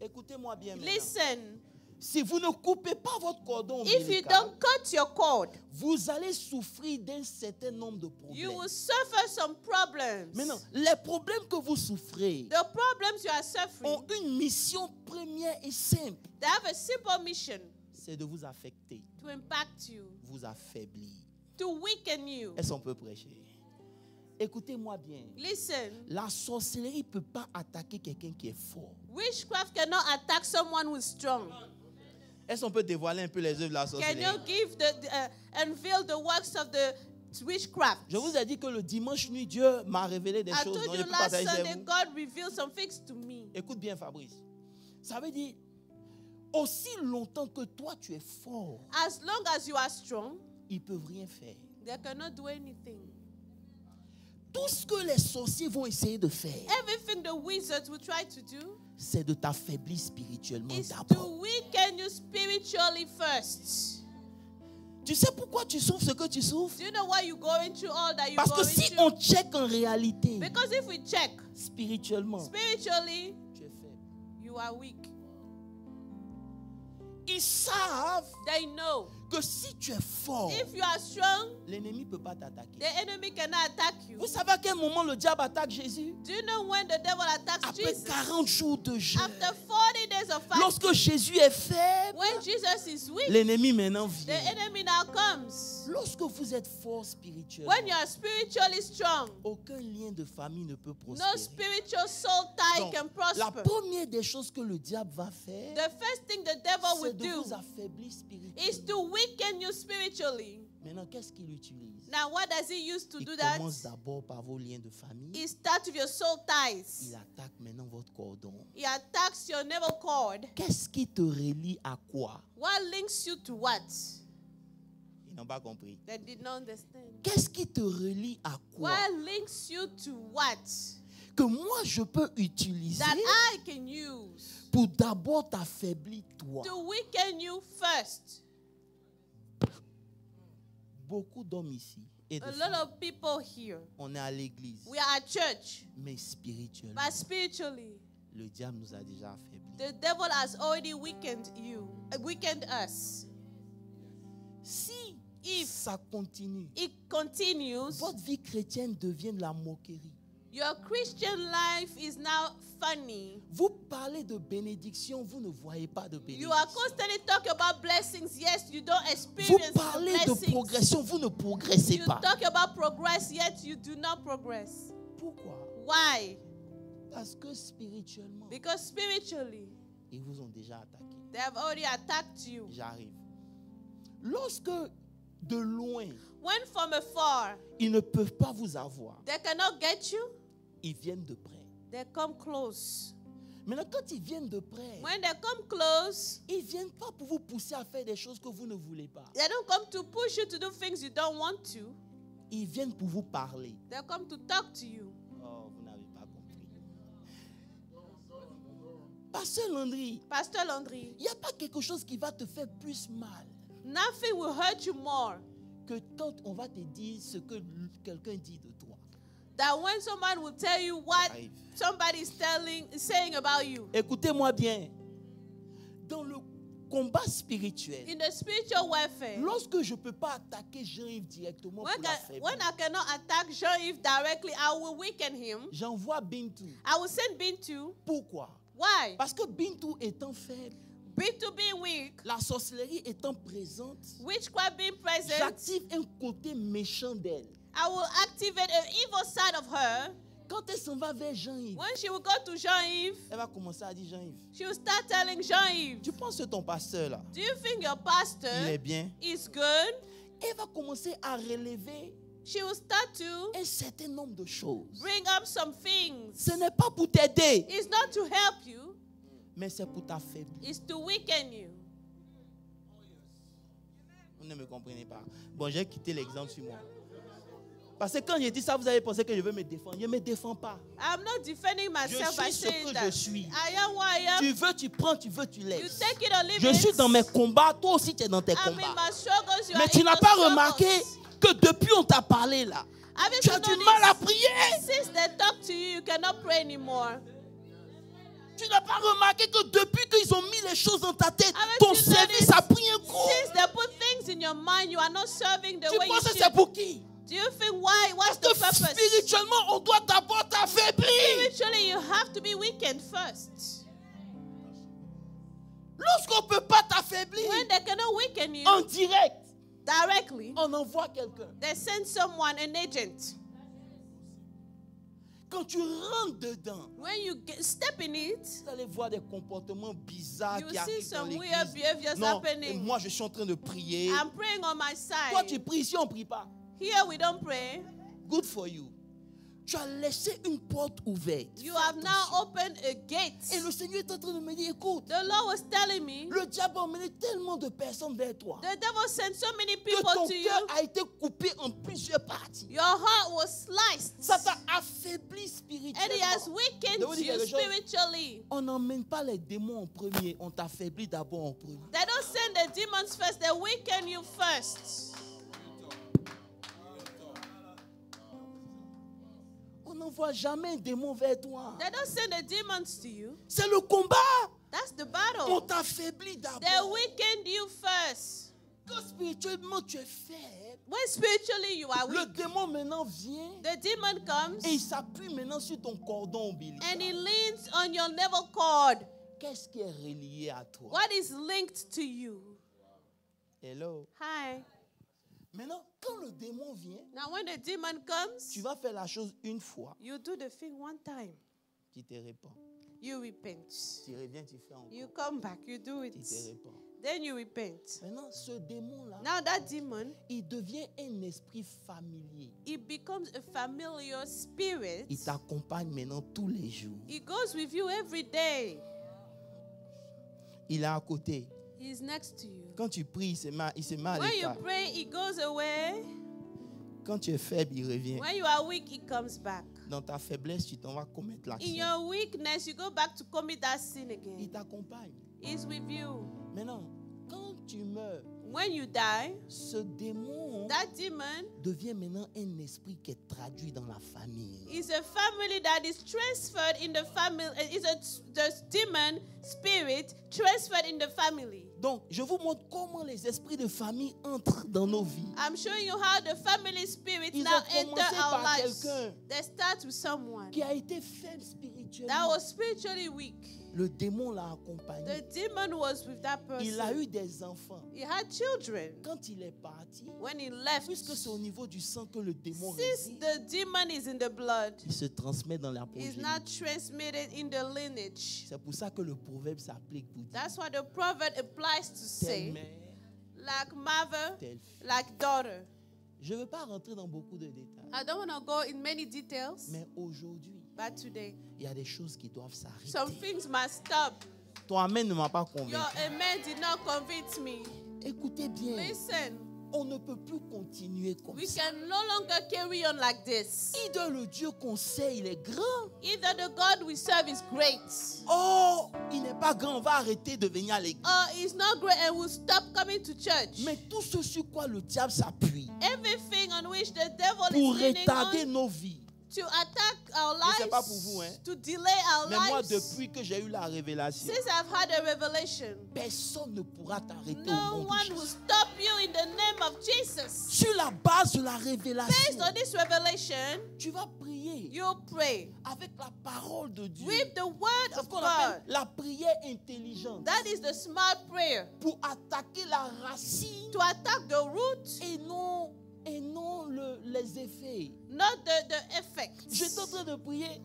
Écoutez-moi bien maintenant. Listen, Si vous ne coupez pas votre cordon if you ombilical, don't cut your cord, vous allez souffrir d'un certain nombre de you problèmes. will suffer some problems. Maintenant, les problèmes que vous souffrez The problems you are ont suffering, une mission première et simple. they have a simple mission C'est de vous affecter, to impact you, vous affaiblir. to weaken you. Est-ce qu'on peut prêcher? Écoutez-moi bien. Listen, La sorcellerie ne peut pas attaquer quelqu'un qui est fort. witchcraft cannot attack someone who's strong. Est-ce qu'on peut dévoiler un peu les œuvres de la Can sorcellerie? you give unveil the works of the witchcraft? Je vous ai dit que le dimanche nuit, Dieu m'a révélé des I choses told dont je you peux last partager avec Sunday, vous. God revealed some things to me. Écoute bien, Fabrice. Ça veut dire, aussi longtemps que toi tu es fort, As long as you are strong, ils ne peuvent rien faire. they cannot do anything. Tout ce que les sorciers vont essayer de faire, Everything the wizards will try to do c'est de t'affaiblir spirituellement is to d'abord. weaken you spiritually first. Tu sais pourquoi tu souffres ce que tu souffres? Do you know why you're going through all that you're Parce que going si through? on check en réalité, Because if we check spirituellement, spiritually, tu es faible. you are weak. Ils savent They know que si tu es fort, if you are strong, l'ennemi ne peut pas t'attaquer. the enemy cannot attack you. Vous savez à quel moment le diable attaque Jésus? Do you know when the devil attacks Après Jesus? 40 jours de jeûne. After 40 days of fasting. Lorsque Jésus est faible, When Jesus is weak, l'ennemi maintenant the vient. enemy now comes. Lorsque vous êtes fort spirituellement, When you are spiritually strong, aucun lien de famille ne peut no prospérer. spiritual soul tie Donc, can la prosper. première des choses que le diable va faire, The first thing the devil will c'est de do vous affaiblir is spirituellement. to weaken you spiritually. Maintenant, qu'est-ce qu'il utilise? Now, what does he use to Il do that? commence d'abord par vos liens de famille. He starts with your soul ties. Il attaque maintenant votre cordon. He attacks your navel cord. Qu'est-ce qui te relie à quoi? What links you to what? Ils n'ont pas compris. They did not understand. Qu'est-ce qui te relie à quoi? What links you to what? Que moi, je peux utiliser That I can use pour d'abord t'affaiblir toi. to weaken you first. Beaucoup d'hommes ici et de A femmes, lot of people here, on est à l'église, we are at church, mais spirituellement, but spiritually, le diable nous a déjà affaiblis. the devil has already weakened you, weakened us. Si If ça continue, it continues, votre vie chrétienne devient de la moquerie. your Christian life is now funny. Vous parlez de bénédiction, vous ne voyez pas de You bénédiction. are constantly talking about blessings, yes, you don't Vous experience the parlez de blessings. progression, vous ne progressez You pas. talk about progress, yet you do not progress. Pourquoi? Why? Parce que spirituellement, Because spiritually, ils vous ont déjà attaqué. they have already attacked you. J'arrive. Lorsque de loin, When from afar, ils ne peuvent pas vous avoir, they cannot get you, ils viennent de près. they come close. Maintenant, quand ils viennent de près, When they come close, ils ne viennent pas pour vous pousser à faire des choses que vous ne voulez pas. they don't come to push you to do things you don't want to. Ils viennent pour vous parler. They come to talk to you. Oh, vous n'avez pas compris. Pasteur Landry, Pastor Landry, il n'y a pas quelque chose qui va te faire plus mal nothing will hurt you more que quand on va te dire ce que quelqu'un dit de toi. than when someone will tell you what Arrive. somebody is saying about you. Écoutez-moi bien. Dans le combat spirituel, In the spiritual warfare, lorsque je ne peux pas attaquer Jean-Yves directement pour when l'affaiblir, I cannot attack Jean-Yves directly, I will weaken him. j'envoie Bintou. I will send Bintu. Pourquoi? Why? Parce que Bintou étant faible, Bintu being weak, la sorcellerie étant présente, witchcraft being present, j'active un côté méchant d'elle. I will activate an evil side of her. Quand elle s'en va vers Jean-Yves, When she will go to Jean-Yves, elle va commencer à dire Jean-Yves, she will start telling Jean-Yves, tu penses que ton pasteur là, do you think your il pastor est bien? is good? Elle va commencer à relever She will start to un certain nombre de choses. bring up some things. Ce n'est pas pour t'aider, It's not to help you, mais c'est pour t'affaiblir. it's to weaken you. Vous ne me comprenez pas. Bon, j'ai quitté l'exemple sur moi. Parce que quand j'ai dit ça, vous avez pensé que je veux me défendre. Je ne me défends pas. I'm not defending myself by suis ce saying que that. je suis. I am what I am. Tu veux, tu prends, tu veux, tu You laisses. take it or leave Je it. suis dans mes combats, toi aussi tu es dans tes I'm in combats. my struggles. You Mais are tu in n'as your pas struggles. remarqué que depuis on t'a parlé là, Haven't tu you as du noticed? mal à prier. Since they talk to you, you cannot pray anymore. Tu n'as pas remarqué que depuis qu'ils ont mis les choses dans ta tête, Haven't ton you service noticed? a pris un coup. Since they put things in your mind, you are not serving the Tu way you penses que c'est should. pour qui? Do you think why? What's Parce the que purpose? spirituellement, on doit d'abord t'affaiblir. Spiritually, you have to be weakened first. Lorsqu'on ne peut pas t'affaiblir When they cannot weaken you en direct, directly, on envoie quelqu'un. they send someone, an agent. Quand tu rentres dedans, When you step in it, vous allez voir des comportements bizarres you qui will see arrivent dans some weird l'église. behaviors Non, happening. moi je suis en train de prier. I'm praying on my Toi side. tu pries, ici on ne prie pas. Here we don't pray. Good for you. tu as laissé une porte ouverte. You Fais have now attention. opened a gate. Et le Seigneur est en train de me dire, écoute, The Lord was telling me, le diable a emmené tellement de personnes vers toi the devil sent so many que people ton to you. cœur a été coupé en plusieurs parties. Your heart was sliced. Ça t'a affaibli And he spirituellement. has weakened Je vous dis you quelque chose. spiritually. On n'emmène pas les démons en premier, on t'affaiblit d'abord en premier. They don't send the demons first, they weaken you first. On n'envoie jamais un démon vers toi. They don't send the demons to you. C'est le combat. That's the On battle. t'affaiblit They d'abord. weakened you first. Quand spirituellement tu es faible, When spiritually you are le weak, démon maintenant vient the demon comes et il s'appuie maintenant sur ton cordon ombilical. and he leans on your navel cord. Qu'est-ce qui est relié à toi? What is linked to you? Hello. Hi. Maintenant, quand le démon vient, Now when the demon comes, tu vas faire la chose une fois, you do the thing one time. tu te répands. You repent. Tu reviens, tu fais encore. You come back, you do Tu it. te répands. Then you repent. Maintenant, ce démon-là, Now that demon, il devient un esprit familier. it becomes a familiar spirit. Il t'accompagne maintenant tous les jours. It goes with you every day. Il est à côté. He's next to you. Quand tu pries, il se met à When you l'écart. pray, it goes away. Quand tu es faible, il revient. When you are weak, it comes back. Dans ta faiblesse, tu t'en vas commettre In l'action. your weakness, you go back to commit that sin Il again. t'accompagne. He's with you. Maintenant, quand tu meurs, When you die, ce démon that demon devient maintenant un esprit qui est traduit dans la famille. is a family that is transferred in the family. Is a the demon spirit transferred in the family. Donc, je vous montre comment les esprits de famille entrent dans nos vies. I'm showing you how the family spirits Ils now ont enter commencé our par lives. quelqu'un They start with someone qui a été faible that spirituellement. was spiritually weak. Le démon l'a The accompagné. demon was with that Il a person. eu des enfants. He had children. Quand il est parti, When he left, puisque c'est au niveau du sang que le démon since réside, the demon is in the blood, il se transmet dans la is progéniture. not transmitted in the lineage. C'est pour ça que le proverbe s'applique pour dire That's what the proverb applies to telle say, mère, like mother, telle fille. like daughter. Je ne veux pas rentrer dans beaucoup de détails, I don't want to go in many details, mais aujourd'hui, but today, il y a des choses qui doivent some s'arrêter. things must stop. Ton amen ne m'a pas convaincu. Your amen did not convince me. Écoutez bien, Listen, on ne peut plus continuer comme we ça. can no longer carry on like this. Either le Dieu qu'on sait, il est grand. Either the God we serve is great, Oh, il n'est pas grand, on va arrêter de venir à l'église. or he's not great and we'll stop coming to church. Mais tout ce sur quoi le diable s'appuie Everything on which the devil pour is leaning retarder on nos vies. to attack our Je sais pas pour lives, vous, hein. to delay our Mais moi, lives. depuis que j'ai eu la révélation, Since I've had a revelation, personne ne pourra t'arrêter au no nom de one will Jésus. stop you in the name of Jesus. Sur la base de la Based révélation, on this revelation, tu vas prier you pray avec la parole de Dieu. with the word C'est of ce qu'on appelle God. la prière intelligente That is the smart prayer, pour attaquer la racine to attack the root, et non les effets. not the effect. J'étais en train de prier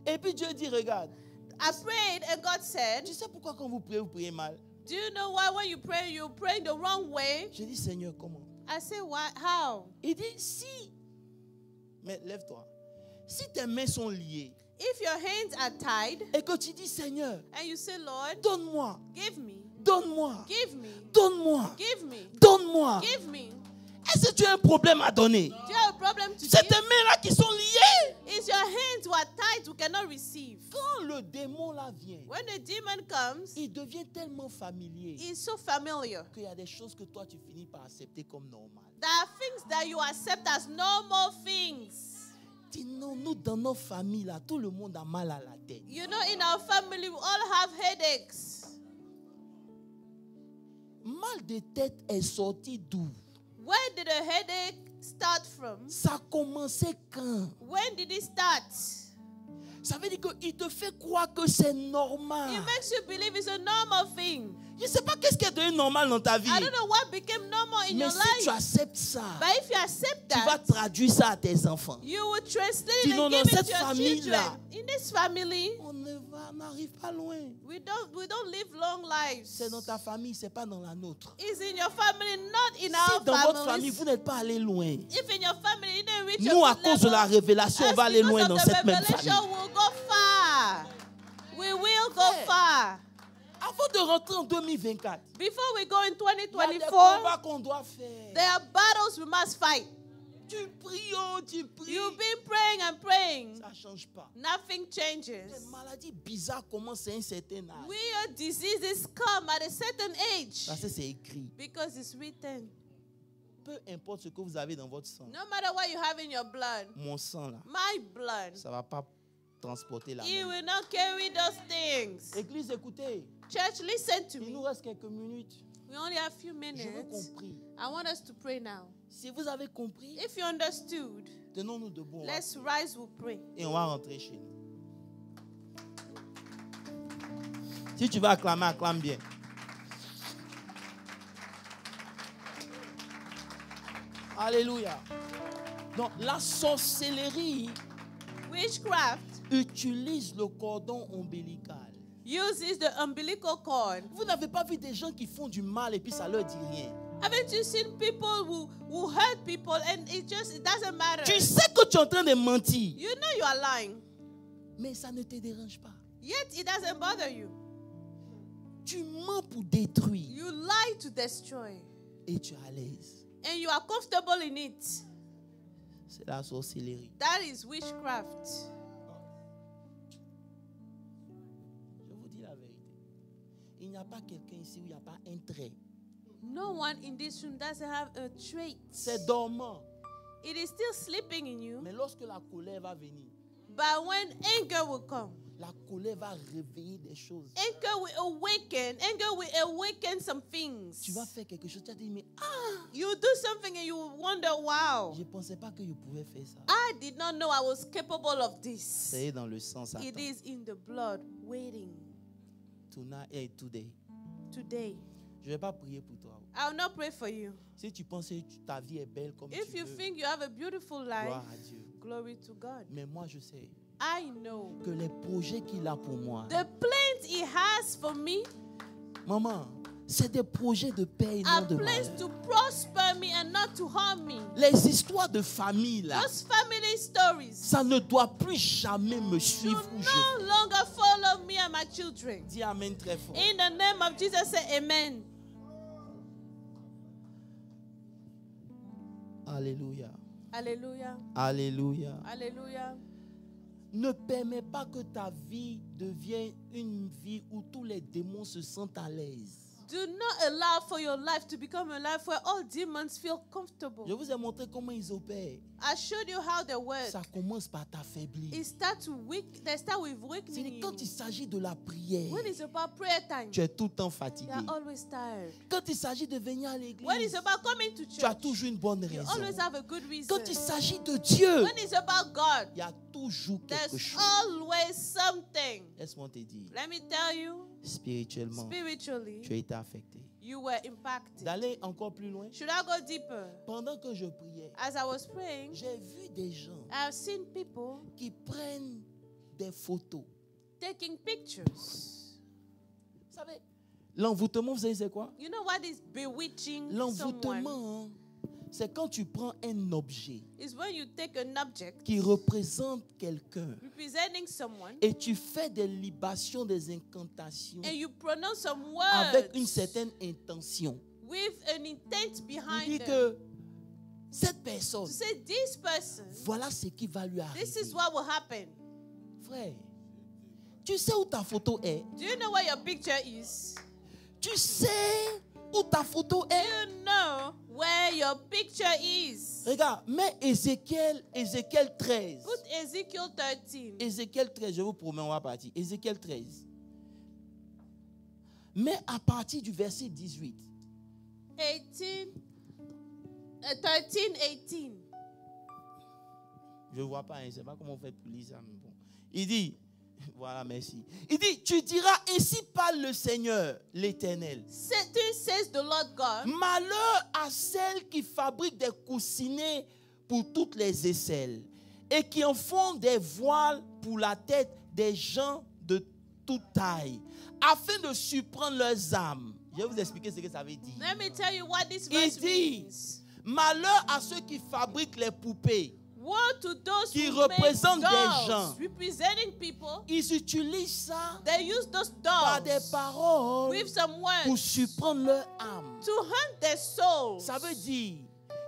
et puis Dieu dit, regarde, I prayed and God said, tu sais pourquoi quand vous priez mal? do you know why when you pray the wrong way? J'ai dit, Seigneur, comment? I said, why? How? Il dit, si. Mais lève-toi. Si tes mains sont liées If your hands are tied et que tu dis, Seigneur, and you say, Lord, donne-moi, give me, donne-moi, give me, donne-moi, give me, donne-moi. give me. Est-ce que tu as un problème à donner? Do you have a problem to C'est tes give? mains-là qui sont liées. It's your hands who are tied who cannot receive. Quand le démon là vient, When the demon comes, il devient tellement familier it's so familiar. qu'il y a des choses que toi tu finis par accepter comme normales. There are things that you accept as normal things. Dis non, nous dans nos familles là, tout le monde a mal à la tête. You know, in our family, we all have headaches. Mal de tête est sorti d'où? Where did the headache start from? Ça a commencé quand? When did it start? Ça veut dire qu'il te fait croire que c'est normal. It makes you believe it's a normal thing. Je ne sais pas qu'est-ce qui est devenu normal dans ta vie. I don't know what became normal in Mais your si life. tu acceptes ça, But if you accept tu vas that, traduire ça à tes enfants. you will translate Dis it non, and dans give it cette to your famille-là. children. In this family, On n'arrive pas loin. we don't live long lives. C'est dans ta famille, c'est pas dans la nôtre. It's in your family, not in Si our dans votre famille, families. vous n'êtes pas allé loin, If in your family you didn't reach nous, a à good cause de la level, révélation, on us va aller because loin of dans the cette même famille. revelation, we'll go far. We will go Ouais. far. Avant de rentrer en 2024, Before we go in il y a des 2024, combats qu'on doit faire. there are battles we must fight. Tu pries, oh, tu pries. You've been praying and praying. Ça ne change pas. Nothing Les changes. maladies bizarres commencent à un certain âge. Weird diseases come at a certain age Parce que c'est écrit. because it's written. Peu importe ce que vous avez dans votre sang, No matter what you have in your blood, mon sang là, my blood, ça ne va pas transporter la it même. will not carry those things. Église, écoutez, Church, listen to il me. nous reste quelques minutes. We only have a few Je veux minutes. qu'on prie. I want us to pray now. Si vous avez compris, If you understood, tenons-nous debout. let's rise, we'll pray. Et on va rentrer chez nous. Si tu vas acclamer, acclame bien. Alléluia. Donc, la sorcellerie Witchcraft utilise le cordon ombilical. uses the umbilical cord. Vous n'avez pas vu des gens qui font du mal et puis ça leur dit rien. Haven't you seen people who hurt people and it doesn't matter? Tu sais que tu es en train de mentir, You know you are lying, mais ça ne te dérange pas. yet it doesn't bother you. Tu mens pour détruire You lie to destroy, et tu es à l'aise. and you are comfortable in it. C'est la sorcellerie. That is witchcraft. Je vous dis la vérité. Il n'y a pas quelqu'un ici où il n'y a pas un trait. No one in this room doesn't have a trait. C'est dormant. It is still sleeping in you, Mais lorsque la colère va venir, but when anger will come, la colère va réveiller des choses. anger will awaken some things. Tu vas faire quelque chose, tu vas dire, mais You do something and you will wonder, wow, je ne pensais pas que je pouvais faire ça. I did not know I was capable of this. C'est dans le sang, ça. It is in the blood waiting Tonight and today. today. Je ne vais pas prier pour toi. I will not pray for you. Si tu penses que ta vie est belle comme If tu you veux, think you have a beautiful life, gloire à Dieu. glory to God. Mais moi, je sais I know que les projets qu'il a pour moi, the plans He has for me maman, c'est des projets de paix et non are de plans malheur. to prosper me and not to harm me. Les histoires de famille, là, Those family stories ça ne doit plus jamais me do suivre où je no longer follow me and my children. dis amen très fort. In the name of Jesus, say amen. Alléluia. Hallelujah. Alléluia. Hallelujah. Ne permets pas que ta vie devienne une vie où tous les démons se sentent à l'aise. Do not allow for your life to become a life where all demons feel comfortable. Je vous ai montré comment ils opèrent. I showed you how they work. Ça commence par t'affaiblir. They start with C'est weakening quand il you. s'agit de la prière, When it's about prayer time, tu es tout le temps you fatigué. are always tired. Quand il s'agit de venir à When l'église, it's about coming to tu as church, toujours une bonne you raison. always have a good reason. Quand il s'agit de Dieu, When it's about God, il y a toujours quelque there's chose. always something. Laisse-moi te dire, Let me tell you, spirituellement, spiritually, tu as été affecté. you were impacted. D'aller encore plus loin, Should I go deeper? pendant que je priais, As I was praying, j'ai vu des gens I've seen people qui prennent des photos. taking pictures. Vous savez, l'envoûtement, vous savez c'est quoi? You know what is bewitching someone? L'envoûtement, hein, c'est quand tu prends un objet Is when you take an object qui représente quelqu'un representing someone et tu fais des libations, des incantations and you pronounce some avec une words certaine intention. with an intent Il behind dit them. que cette personne, To say this person, voilà ce qui va lui arriver. this is what will happen. Frère, tu sais où ta photo est? Do you know where your picture is? Tu sais où ta photo Do est? you know where your picture is? Regarde, mets Ézéchiel 13. Put Ezekiel 13. Ézéchiel 13, je vous promets, on va partir. Ézéchiel 13. Mais à partir du verset 18. 13, 18. Je ne vois pas, je ne sais pas comment on fait pour lire ça. Mais bon. Il dit, Voilà, merci. Il dit, tu diras, ainsi parle le Seigneur, l'Éternel. Says the Lord God. Malheur à celles qui fabriquent des coussinets pour toutes les aisselles et qui en font des voiles pour la tête des gens de toute taille, afin de surprendre leurs âmes. Je vais vous expliquer ce que ça veut dire. Let me tell you what this Il verse dit, means. malheur à ceux qui fabriquent les poupées. Woe to those Qui who représentent make des dolls, gens. representing people. Ils utilisent ça They use those par des dolls paroles with some pour words surprendre leur âme. to hunt their souls. Ça veut dire,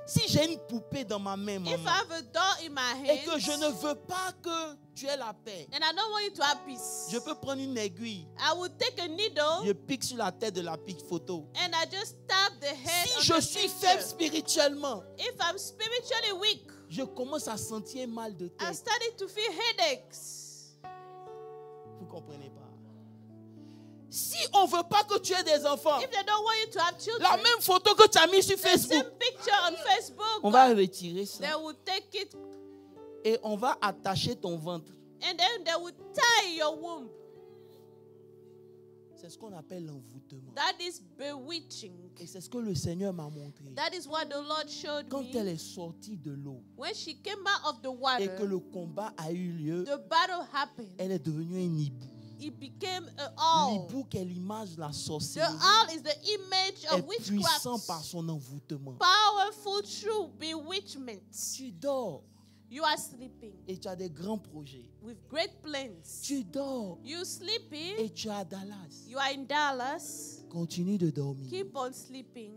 si j'ai une poupée dans ma main, If I maman, have a doll in my et que hand je ne veux pas que tu aies la paix, and I don't want you to have peace, je peux prendre une aiguille, I will take a needle je pique sur la tête de la pique photo. and I just stab the head Si on je the suis picture. faible spirituellement, If I'm spiritually weak, je commence à sentir mal de I tête. started to feel headaches. Vous ne comprenez pas. Si on ne veut pas que tu aies des enfants, If they don't want you to have la children, même photo que tu as mise sur the Facebook, same picture on Facebook, on va retirer ça they will take it et on va attacher ton ventre. and then they will tie your womb. C'est ce qu'on appelle l'envoûtement. That is bewitching. Et c'est ce que le Seigneur m'a montré. That is what the Lord showed Quand elle me. est sortie de l'eau When she came out of the et que water, le combat a eu lieu, the battle happened. elle est devenue un hibou. It became an owl. L'hibou qui est l'image de la The sorcellerie owl is the image est of puissant witchcraft, par son envoûtement. powerful through bewitchment. Tu dors You are sleeping et tu as des grands projets. with great plans. Tu dors You sleeping, et tu es à Dallas. you are in Dallas. Continue de dormir. Keep on sleeping.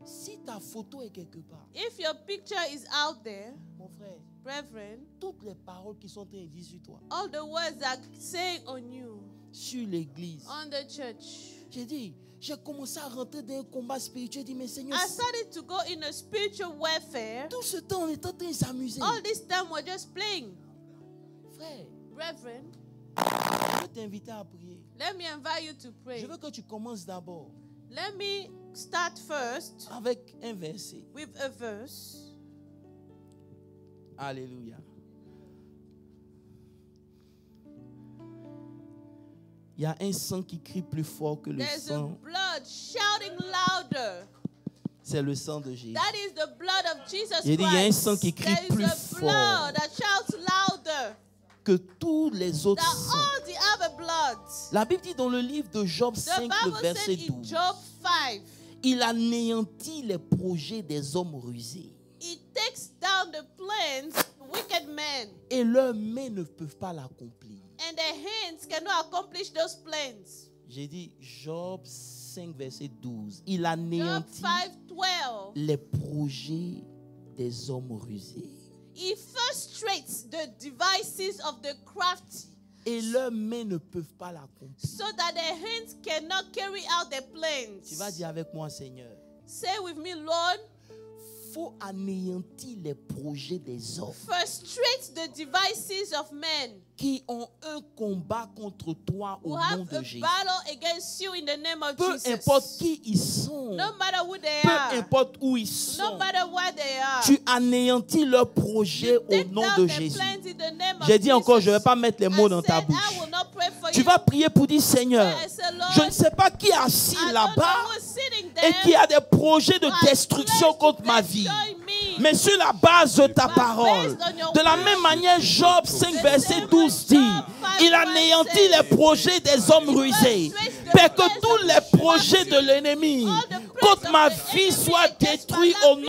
Si ta photo est quelque part, If your picture is out there, mon frère, brethren, toutes les paroles qui sont en train de dire sur toi, all the words that are saying on you, sur l'église, on the church. j'ai dit, j'ai commencé à rentrer dans un combat spirituel. J'ai dit, mais Seigneur, I started to go in a spiritual warfare. tout ce temps, on est en train de s'amuser. All this time we're just playing. Frère, Brethren, je veux t'inviter à prier. let me invite you to pray. Je veux que tu commences d'abord Let me start first avec un verset. with a verse. Alléluia. Il y a un sang qui crie plus fort que le There's a sang. blood shouting louder. C'est le sang de Jésus. That is the blood of Jesus J'ai dit, il y a un Christ. sang qui crie There plus is a fort blood that shouts louder que tous les autres than sangs. all the other bloods. La Bible dit dans le livre de Job The 5, le Bible said verset in 12, Job 5, il anéantit les projets des hommes rusés it takes down the plans of wicked men, et leurs mains ne peuvent pas l'accomplir. and their hands cannot accomplish those plans. J'ai dit Job 5, verset 12. Il Job anéantit 5:12. les projets des hommes rusés He frustrates the devices of the crafty et leurs mains ne peuvent pas l'accomplir. so that their hands cannot carry out their plans. Tu vas dire avec moi, Seigneur, Say with me, Lord, faut anéantir les projets des hommes frustrate the devices of men qui ont un combat contre toi au who nom have de a Jésus. battle against you in the name of Peu Jesus. importe qui ils sont, No matter who they peu are, importe où ils no sont, matter where they are, tu anéantis leurs projets au take nom down de their Jésus. plans in the name of J'ai dit encore, je ne vais Jesus. pas mettre les mots I dans ta said, bouche. I will not pray for Tu you. vas prier pour dire, Seigneur, I said, Lord, je ne sais pas qui est assis I don't know là-bas who is sitting et there qui a des projets de who has destruction plans to contre ma vie. destroy me. Mais sur la base de ta But parole, based on your de la word, même manière, Job 5, the verset same 12 way dit, Job 5, il anéantit verset les projets des hommes rusés. Père, que tous les projets de l'ennemi contre ma vie soient détruits au nom